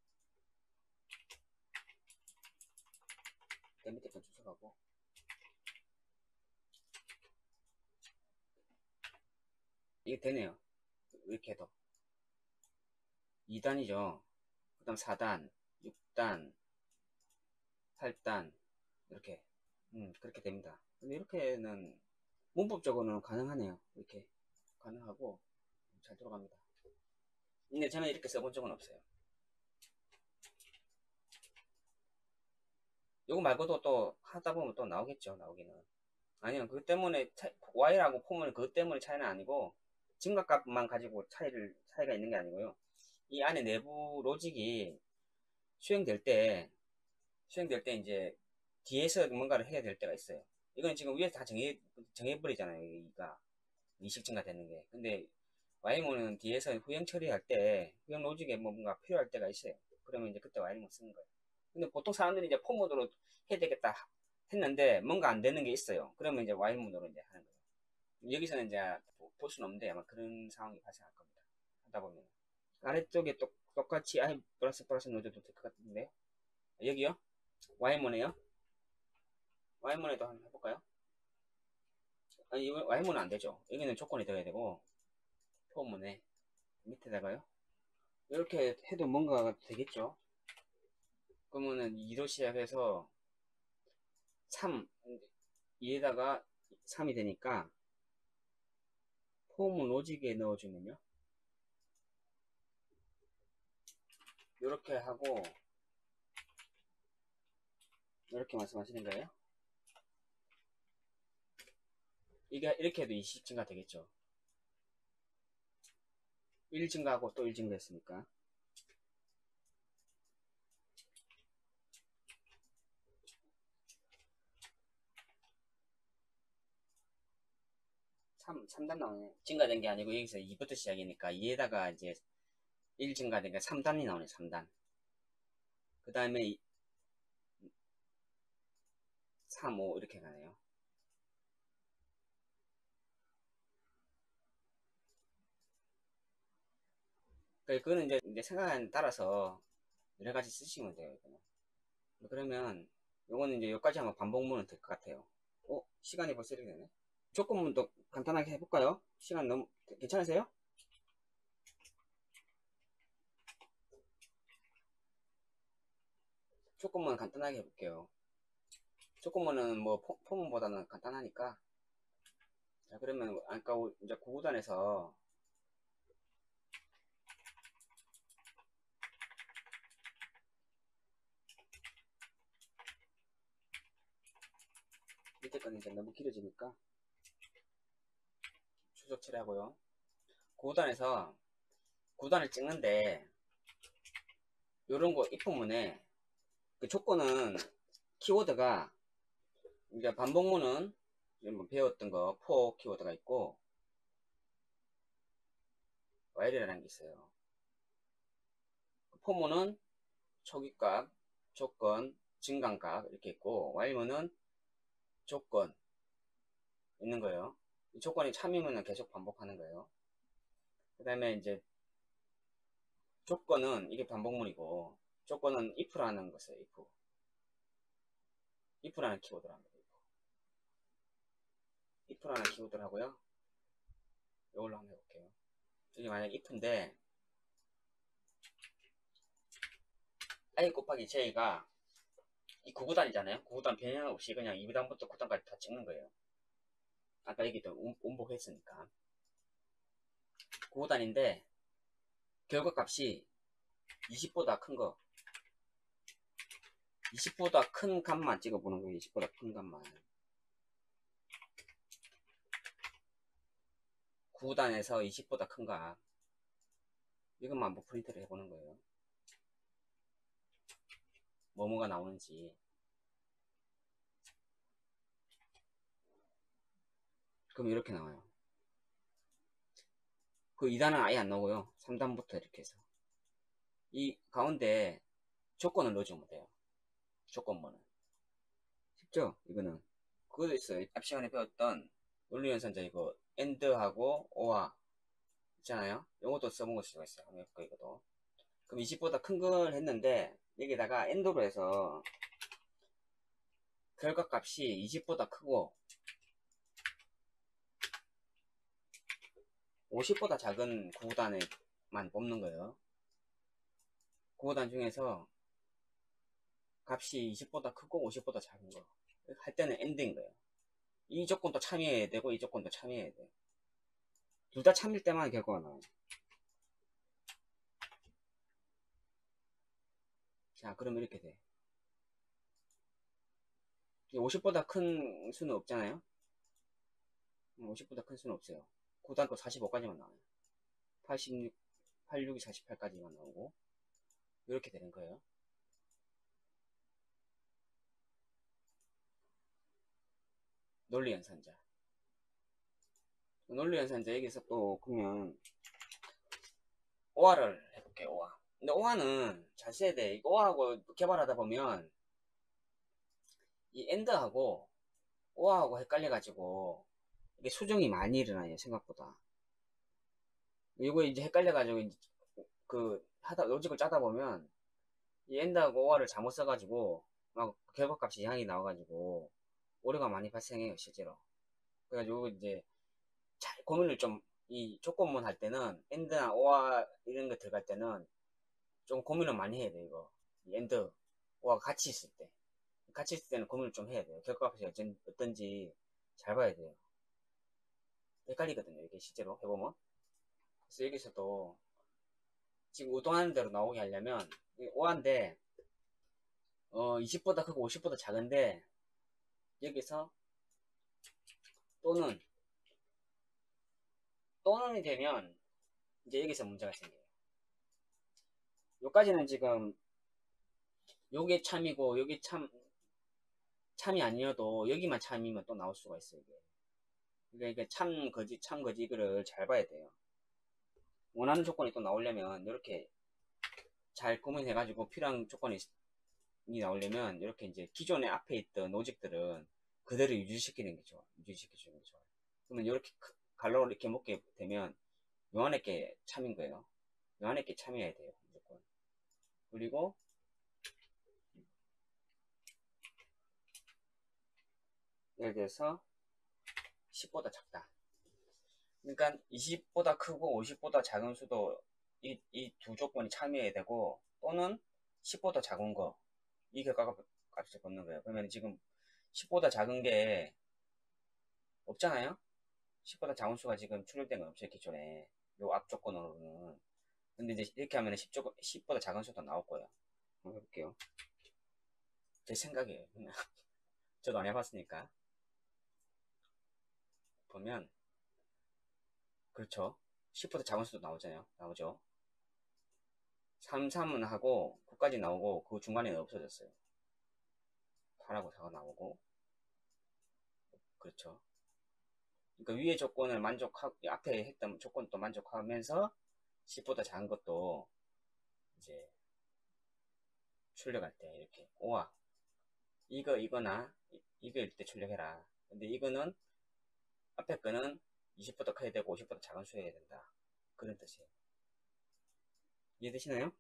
맨 밑에 건 주워가고. 이게 되네요. 이렇게 해도. 2단이죠. 그 다음 4단, 6단, 8단. 이렇게. 그렇게 됩니다. 근데 이렇게는 문법적으로는 가능하네요. 이렇게. 가능하고 잘 들어갑니다. 근데 저는 이렇게 써본 적은 없어요. 이거 말고도 또 하다 보면 또 나오겠죠. 나오기는. 아니요. 그것 때문에 Y라고 폼은 그것 때문에 차이는 아니고 증가값만 가지고 차이가 있는 게 아니고요. 이 안에 내부 로직이 수행될 때 이제 뒤에서 뭔가를 해야 될 때가 있어요. 이건 지금 위에서 다 정해버리잖아요. 여기가 이식 증가되는 게. 근데 Y모는 뒤에서 후행 처리할 때 후행 로직에 뭔가 필요할 때가 있어요. 그러면 이제 그때 Y모 쓰는 거예요. 근데 보통 사람들이 이제 폼 모드로 해야 되겠다 했는데 뭔가 안 되는 게 있어요. 그러면 이제 Y 모드로 이제 하는 거예요. 여기서는 이제 볼 수는 없는데 아마 그런 상황이 발생할 겁니다. 하다 보면 아래쪽에 똑같이 I 플러스 넣어줘도 될 것 같은데요. 여기요? Y모네요. Y모네도 한번 해볼까요? 아니 Y모는 안 되죠. 여기는 조건이 되어야 되고 폼모네 밑에다가요. 이렇게 해도 뭔가 되겠죠. 그러면은 2로 시작해서 3 2에다가 3이 되니까 폼을 로직에 넣어주면요. 이렇게 하고 이렇게 말씀하시는 거예요. 이게 이렇게 해도 20 증가 되겠죠. 1 증가하고 또 1 증가했으니까. 삼 단 나오네. 증가된 게 아니고 여기서 2부터 시작이니까 2에다가 이제 1 증가되니까 3단이 나오네. 3단. 그 다음에 3, 5 이렇게 가네요. 그거는 이제 생각에 따라서 여러 가지 쓰시면 돼요. 이거는. 그러면 요거는 이제 여기까지 하면 반복문은 될 것 같아요. 시간이 벌써 이렇게 되네. 조금더 간단하게 해볼까요? 시간 너무 괜찮으세요? 조금만 간단하게 해볼게요. 조금만은 뭐 포문보다는 간단하니까. 자, 그러면 아까 이제 9구단에서 밑에 거는 이제 너무 길어지니까 추적 처리하고요. 9구단에서 9단을 찍는데 요런 거 입포문에 그 조건은 키워드가 이제 반복문은 뭐 배웠던 거 포 키워드가 있고 while이라는 게 있어요. for는 초기값, 조건, 증강값 이렇게 있고 while는 조건 있는 거예요. 이 조건이 참이면 계속 반복하는 거예요. 그 다음에 이제 조건은 이게 반복문이고 조건은 if라는 것이에요. if라는 키워드를 합니다. if라는 키워드를 하고요. 이걸로 한번 해볼게요. 이게 만약 if인데 i 곱하기 j가 이 9구단이잖아요. 9구단 변형 없이 그냥 2구단부터 9단까지 다 찍는 거예요. 아까 얘기했던 운복했으니까 9구단인데 결과값이 20보다 큰 거, 20보다 큰 값만 찍어보는 거예요. 20보다 큰 값만. 9단에서 20보다 큰 값. 이것만 한번 프린트를 해보는 거예요. 뭐뭐가 나오는지. 그럼 이렇게 나와요. 그 2단은 아예 안 나오고요. 3단부터 이렇게 해서. 이 가운데 조건을 넣어주면 돼요. 조건문은. 쉽죠? 이거는. 그것도 있어요. 앞 시간에 배웠던 논리연산자 이거 AND하고 OR 있잖아요. 요것도 써본 수가 있어요. 한번 해볼까 이것도. 그럼 20보다 큰 걸 했는데 여기다가 AND로 해서 결과값이 20보다 크고 50보다 작은 구단에만 뽑는 거예요. 구단 중에서 값이 20보다 크고 50보다 작은 거 할 때는 AND인 거예요. 이 조건도 참여해야 되고 이 조건도 참여해야 돼요. 둘 다 참일 때만 결과가 나와요. 자, 그럼 이렇게 돼. 50보다 큰 수는 없잖아요. 50보다 큰 수는 없어요. 9단 거 45까지만 나와요. 86, 86이 48까지만 나오고 이렇게 되는 거예요. 논리연산자. 논리연산자 여기서 또 그러면 OR을 해볼게요. OR. 근데 OR는 잘 써야 돼. OR하고 개발하다 보면 이 AND하고 OR하고 헷갈려가지고 이게 수정이 많이 일어나요. 생각보다. 이거 이제 헷갈려가지고 이제 그 하다 로직을 짜다 보면 이 AND하고 OR을 잘못 써가지고 막 결과값이 이상이 나와가지고 오류가 많이 발생해요. 실제로. 그래가지고 이제 잘 고민을 좀 이 조건문 할 때는 AND나 OR 이런 거 들어갈 때는 좀 고민을 많이 해야 돼요. 이거 이 AND OR 같이 있을 때 같이 있을 때는 고민을 좀 해야 돼요. 결과값이 어떤지 잘 봐야 돼요. 헷갈리거든요. 이게 실제로 해보면. 그래서 여기서도 지금 의도하는 대로 나오게 하려면 OR인데 20보다 크고 50보다 작은데 여기서 또는이 되면 이제 여기서 문제가 생겨요. 여기까지는 지금 요게 참이고 여기 참이 아니어도 여기만 참이면 또 나올 수가 있어요. 이게. 그러니까 참 거지 이거를 잘 봐야 돼요. 원하는 조건이 또 나오려면 이렇게 잘 고민해 가지고 필요한 조건이 나오려면 이렇게 이제 기존에 앞에 있던 로직들은 그대로 유지시키는 게 좋아. 유지시켜주는 게 좋아요. 그러면 이렇게 갈로를 이렇게 먹게 되면 요 안에 게 참인 거예요. 요 안에 게 참여해야 돼요. 무조건. 그리고 예를 들어서 10보다 작다. 그러니까 20보다 크고 50보다 작은 수도 이 두 조건이 참여해야 되고 또는 10보다 작은 거 이 결과가 값을 받는 거예요. 그러면 지금 10보다 작은 게 없잖아요. 10보다 작은 수가 지금 출력된 건 없어요. 기존에 요 앞 조건으로는. 근데 이제 이렇게 하면 10보다 작은 수도 나올 거예요. 한번 해볼게요. 제 생각이에요. 그냥 저도 안 해봤으니까. 보면 그렇죠. 10보다 작은 수도 나오잖아요. 나오죠. 3, 3은 하고 9까지 나오고 그 중간에는 없어졌어요. 8하고 4가 나오고 그렇죠. 그러니까 위의 조건을 만족하고 앞에 했던 조건도 만족하면서 10보다 작은 것도 이제 출력할 때 이렇게 5와 이거나 이거일 때 출력해라. 근데 이거는 앞에 거는 20보다 커야 되고 50보다 작은 수여야 된다. 그런 뜻이에요. 이해되시나요?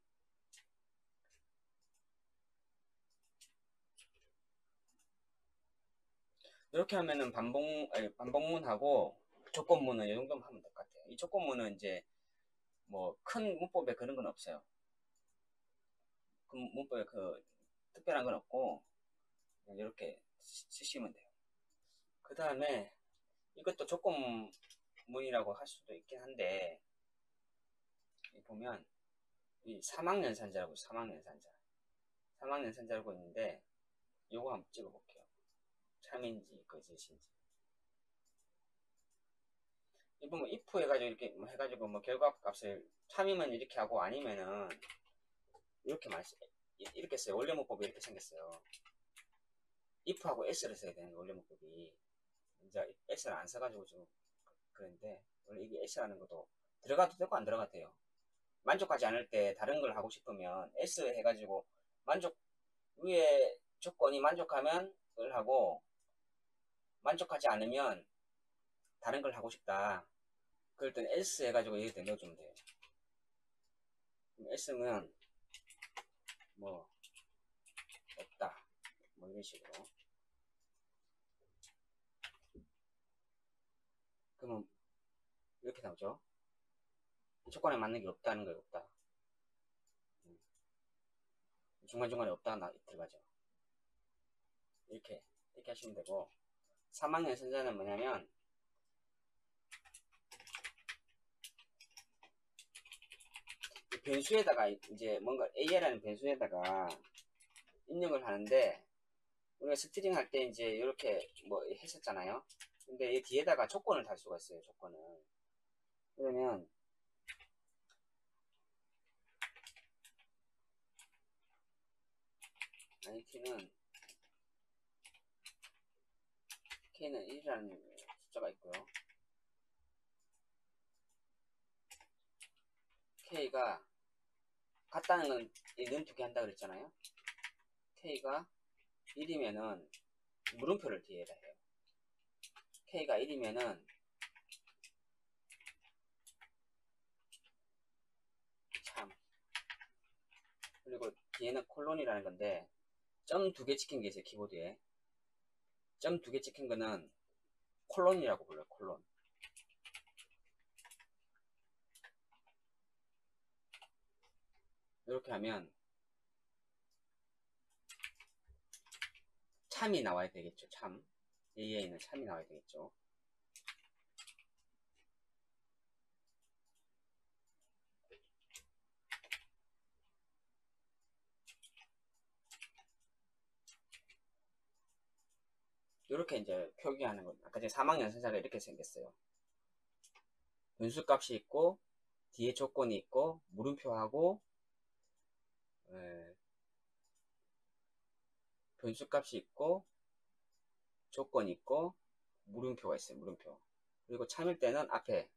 이렇게 하면은 반복문하고 조건문은 이 정도만 하면 될 것 같아요. 이 조건문은 이제 뭐 큰 문법에 그런 건 없어요. 그 문법에 그 특별한 건 없고 이렇게 쓰시면 돼요. 그 다음에 이것도 조건문이라고 할 수도 있긴 한데 보면 이 사망연산자라고 사망연산자라고 있는데 요거 한번 찍어볼게요. 참인지 거짓인지. 이 보면 if 해가지고 이렇게 뭐 해가지고 뭐 결과값을 참이면 이렇게 하고 아니면은 이렇게 써요. 원래 문법이 이렇게 생겼어요. if하고 s를 써야 되는 원래 문법이. 이제 s를 안 써가지고 좀 그런데 원래 이게 s라는 것도 들어가도 되고 안 들어가도 돼요. 만족하지 않을 때 다른 걸 하고 싶으면 s 해가지고 위에 조건이 만족하면 을 하고 만족하지 않으면 다른 걸 하고 싶다. 그럴 땐 else 해가지고 여기다 넣어주면 돼요. s면 뭐 없다 뭐 이런 식으로. 그러면 이렇게 나오죠. 조건에 맞는 게 없다는 거예요. 없다. 중간중간에 없다 들어가죠. 이렇게 하시면 되고, 3학년 선자는 뭐냐면 변수에다가 이제 뭔가 a라는 변수에다가 입력을 하는데 우리가 스트링 할 때 이제 이렇게 뭐 했었잖아요. 근데 이 뒤에다가 조건을 달 수가 있어요. 조건을. 그러면 k는 1이라는 숫자가 있고요. k가 같다는 건 는 두 개 한다 그랬잖아요. k가 1이면은 물음표를 뒤에다 해요. k가 1이면은 참, 그리고 뒤에는 콜론이라는 건데 점 두 개 찍힌 게 있어요. 키보드에 점 두 개 찍힌 거는 콜론이라고 불러요. 콜론. 이렇게 하면 참이 나와야 되겠죠. 참. AA는 참이 나와야 되겠죠. 이렇게 이제 표기하는 거. 아까 전에 사망연산자가 이렇게 생겼어요. 변수값이 있고 뒤에 조건이 있고 물음표하고 변수값이 있고 조건이 있고 물음표가 있어요. 물음표. 그리고 참일 때는 앞에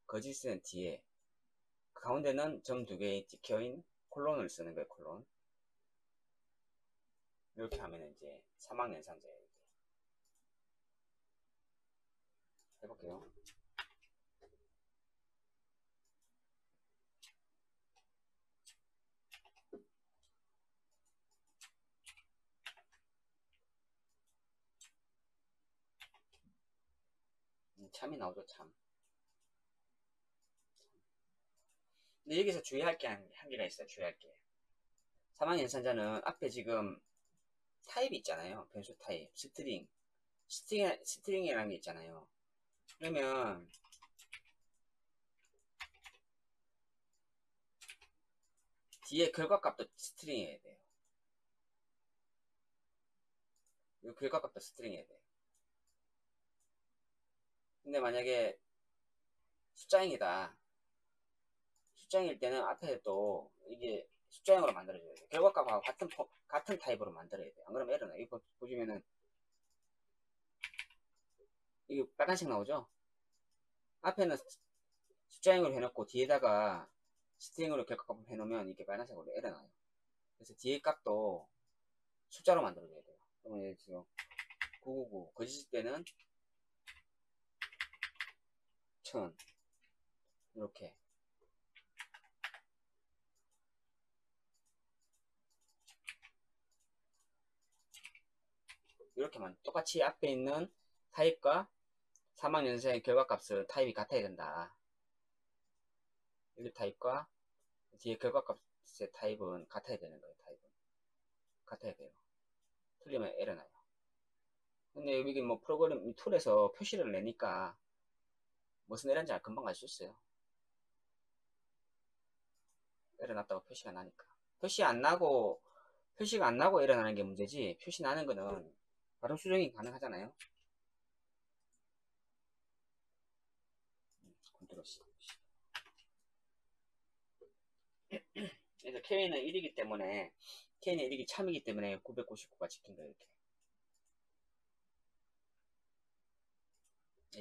거짓은 뒤에, 그 가운데는 점 두 개 찍혀인 콜론을 쓰는 거예요. 콜론. 이렇게 하면 이제 사망연산자예요. 해볼게요. 참이 나오죠. 참. 근데 여기서 주의할 게 한 개가 있어요. 주의할 게. 사망연산자는 앞에 지금 타입이 있잖아요. 변수 타입. 스트링이라는 게 있잖아요. 그러면 뒤에 결과값도 스트링해야 돼요. 이 결과값도 스트링해야 돼요. 근데 만약에 숫자형이다. 숫자형일 때는 앞에 또 이게 숫자형으로 만들어줘야 돼요. 결과값하고 같은 타입으로 만들어야 돼요. 안 그러면 에러 나요. 이거 보시면은 이게 빨간색 나오죠? 앞에는 숫자형으로 해놓고 뒤에다가 스트링으로 결과값을 해놓으면 이게 빨간색으로 에러 나요. 그래서 뒤에 값도 숫자로 만들어줘야 돼요. 그러면 예를 들어 999 거짓일 때는 1000 이렇게 이렇게만 똑같이 앞에 있는 타입과 사망연산의 결과값을 타입이 같아야 된다. 여기 타입과 뒤에 결과값의 타입은 같아야 되는 거예요. 타입은 같아야 돼요. 틀리면 에러 나요. 근데 여기 뭐 프로그램 툴에서 표시를 내니까 무슨 에러인지 금방 알 수 있어요. 에러 났다고 표시가 나니까. 표시가 안 나고 에러 나는 게 문제지, 표시 나는 거는 바로 수정이 가능하잖아요. 컨트롤 C. 그래서 K는 1이기 때문에, K는 1이기 참이기 때문에 999가 찍힌 거예요. 이렇게.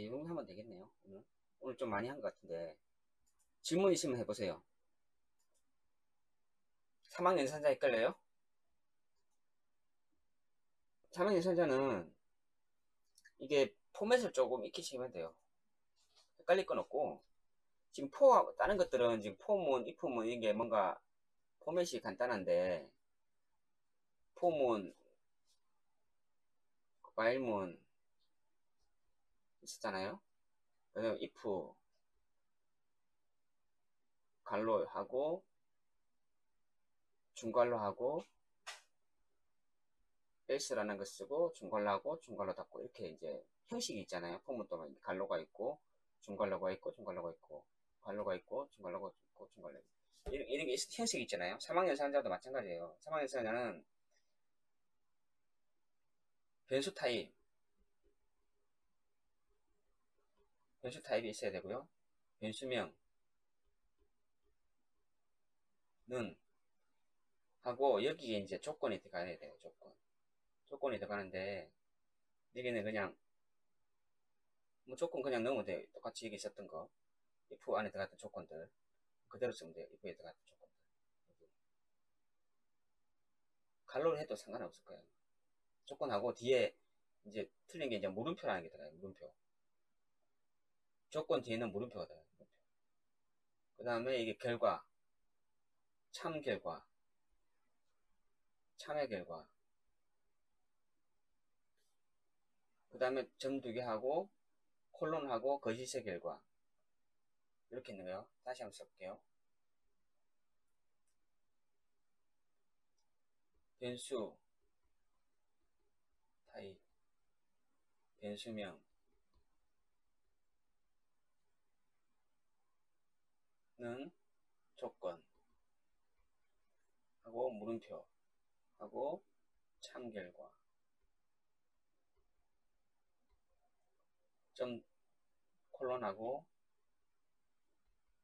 이 정도 하면 되겠네요. 오늘 좀 많이 한 것 같은데, 질문 있으면 해보세요. 사망연산자 헷갈려요? 사망연산자는 이게 포맷을 조금 익히시면 돼요. 헷갈릴 건 없고, 지금 다른 것들은 지금 포문, if문 이게 뭔가 포맷이 간단한데, 포문, while문 있었잖아요. 그래서 if 갈로 하고 중괄로 하고 else라는 거 쓰고 중괄로 하고 중괄로 닫고 이렇게 이제 형식이 있잖아요. 포문도 갈로가 있고 중괄로가 있고 중괄로가 있고 갈로가 있고 중괄로가 있고 중괄로 이런 게 형식이 있잖아요. 사망연산자도 마찬가지예요. 사망연산자는 변수 타입이 있어야 되고요. 변수명은 하고 여기에 이제 조건이 들어가야 돼요. 조건이 들어가는데 여기는 그냥 뭐 조건 그냥 넣으면 돼요. 똑같이 여기 있었던 거 if 안에 들어갔던 조건들 그대로 쓰면 돼요. if에 들어갔던 조건들 갈로를 해도 상관없을 거예요. 조건하고 뒤에 이제 틀린 게 이제 물음표라는 게 들어가요. 물음표. 조건 뒤에는 물음표가 들어가요. 물음표. 그 다음에 이게 결과, 참 결과, 참의 결과. 그 다음에 점 2개 하고 콜론하고 거짓의 결과. 이렇게 있는 거예요. 다시 한번 써볼게요. 변수 타입, 변수명은 조건 하고 물음표 하고 참 결과 점 콜론하고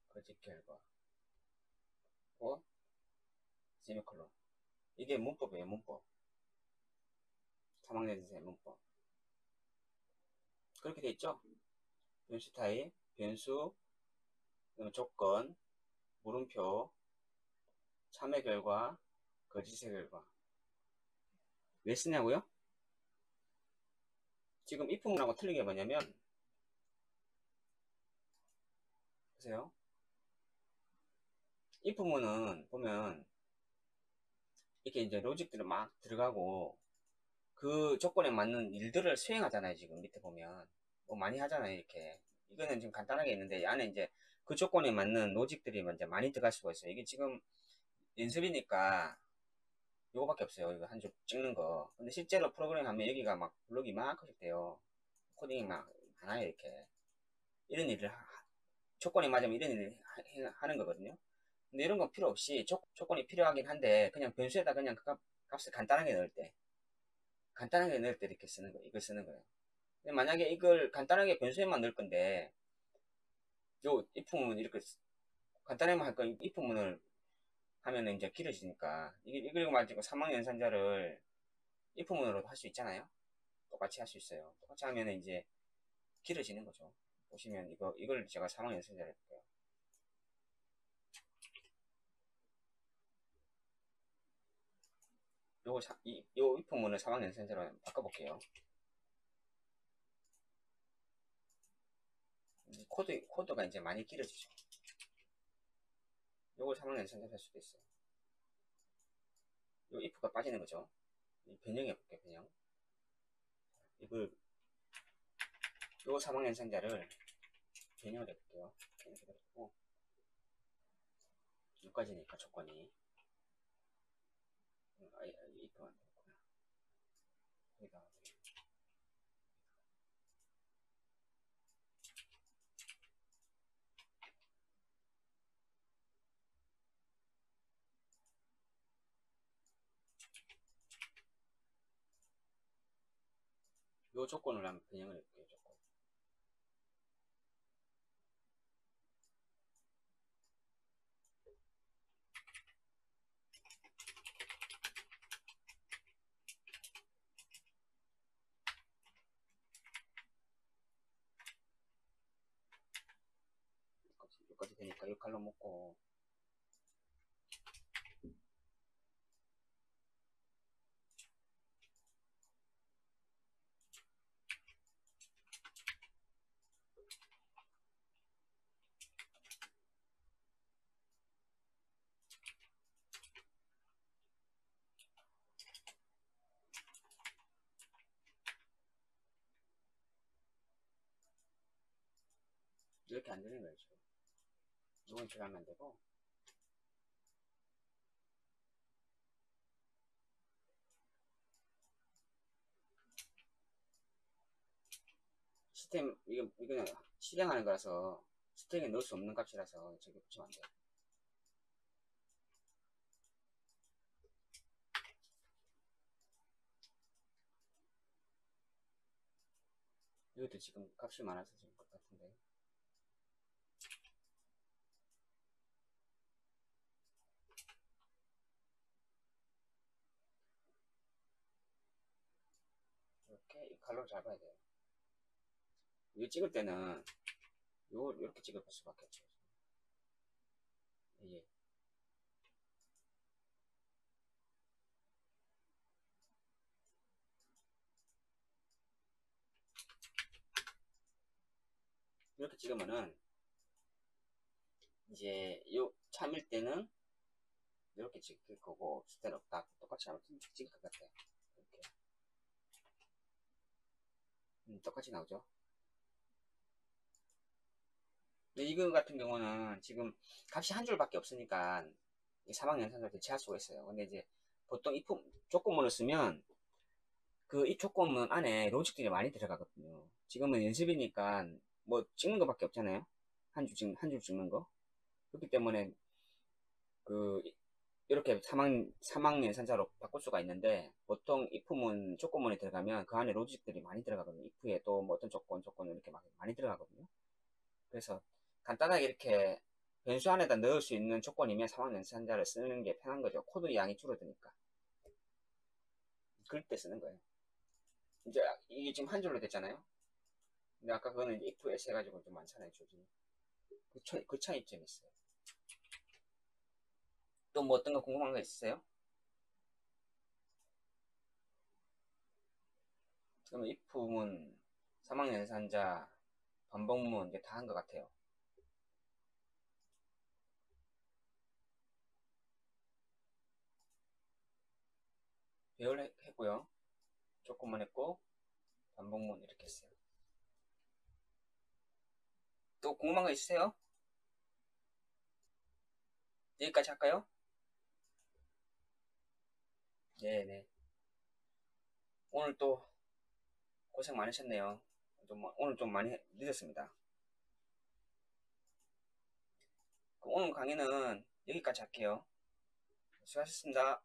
거짓 결과 고 세미콜론. 이게 문법이에요. 문법. 3학년에서의 문법. 그렇게 돼 있죠. 변수 타입, 변수, 조건, 물음표, 참의 결과, 거짓의 결과. 왜 쓰냐고요? 지금 if문하고 틀린 게 뭐냐면, 보세요. if문은 보면 이렇게 이제 로직들이 막 들어가고 그 조건에 맞는 일들을 수행하잖아요. 지금 밑에 보면 뭐 많이 하잖아요. 이렇게 이거는 지금 간단하게 있는데 이 안에 이제 그 조건에 맞는 로직들이 먼저 많이 들어갈 수가 있어요. 이게 지금 연습이니까 요거밖에 없어요. 이거 한 줄 찍는 거. 근데 실제로 프로그램 하면 여기가 막 블록이 이만큼씩 돼요. 코딩이 막 많아요. 이렇게 이런 일을 조건이 맞으면 이런 일을 하는 거거든요. 근데 이런 건 필요 없이 조건이 필요하긴 한데 그냥 변수에다 그냥 그 값을 간단하게 넣을 때 이렇게 쓰는 거예요. 이걸 쓰는 거예요. 근데 만약에 이걸 간단하게 변수에만 넣을 건데 요 if문은 이렇게 간단하게만 할 거 if문을 하면은 이제 길어지니까 이걸 가지고 사망연산자를 if문으로도 할 수 있잖아요. 똑같이 할 수 있어요. 똑같이 하면 이제 길어지는 거죠. 보시면 이걸 제가 사망연산자를 해볼게요. 요 if문을 사망연산자로 바꿔볼게요. 코드가 이제 많이 길어지죠. 요걸 사망연산자로 할 수도 있어요. 요 if가 빠지는 거죠. 변형해 볼게요, 변형. 요 사망연산자를 변형을 해볼게요. 이렇게 되고, 여기까지니까 조건이. if가 안 되겠구나. 여기다. 요 조건을 한번 변형을 해볼게요, 조건. 여기까지 되니까 이 칼로 묶고, 이렇게 안 되는 거예요, 지금. 이건 들어가면 안 되고, 이거는 실행하는 거라서, 스택에 넣을 수 없는 값이라서, 저기 붙이면 안 돼요. 이것도 지금 값이 많아서 지금 것 같은데. 이렇게 이 칼로 잡아야 돼요. 이거 찍을 때는 이렇게 찍을 수밖에 없어요. 예. 이렇게 찍으면은 이제 요 참일 때는 이렇게 찍힐 거고 스테로 다 똑같이 아무튼 찍을 것 같아요. 이렇게 똑같이 나오죠. 근데 이거 같은 경우는 지금 값이 한 줄밖에 없으니까 사막 연산을 대체할 수가 있어요. 근데 이제 보통 이 조건문을 쓰면 그 이 조건문 안에 로직들이 많이 들어가거든요. 지금은 연습이니까 뭐 찍는 거밖에 없잖아요. 한 줄 찍는 거. 그렇기 때문에 그 이렇게 사망 연산자로 바꿀 수가 있는데 보통 if문 조건문에 들어가면 그 안에 로직들이 많이 들어가거든요. if에 또 뭐 어떤 조건 이렇게 많이 들어가거든요. 그래서 간단하게 이렇게 변수 안에다 넣을 수 있는 조건이면 사망 연산자를 쓰는 게 편한 거죠. 코드 양이 줄어드니까. 그럴 때 쓰는 거예요. 이제 이게 지금 한 줄로 됐잖아요. 근데 아까 그거는 이제 if else 해가지고 좀 많잖아요, 조지. 그 차이점이 있어요. 또 뭐 어떤 거 궁금한 거 있으세요? 그러면 if문, 사망연산자, 반복문 이제 다 한 것 같아요. 배열 했고요. 조건만 했고 반복문 이렇게 했어요. 또 궁금한 거 있으세요? 여기까지 할까요? 네네. 오늘 또 고생 많으셨네요. 오늘 좀 많이 늦었습니다. 오늘 강의는 여기까지 할게요. 수고하셨습니다.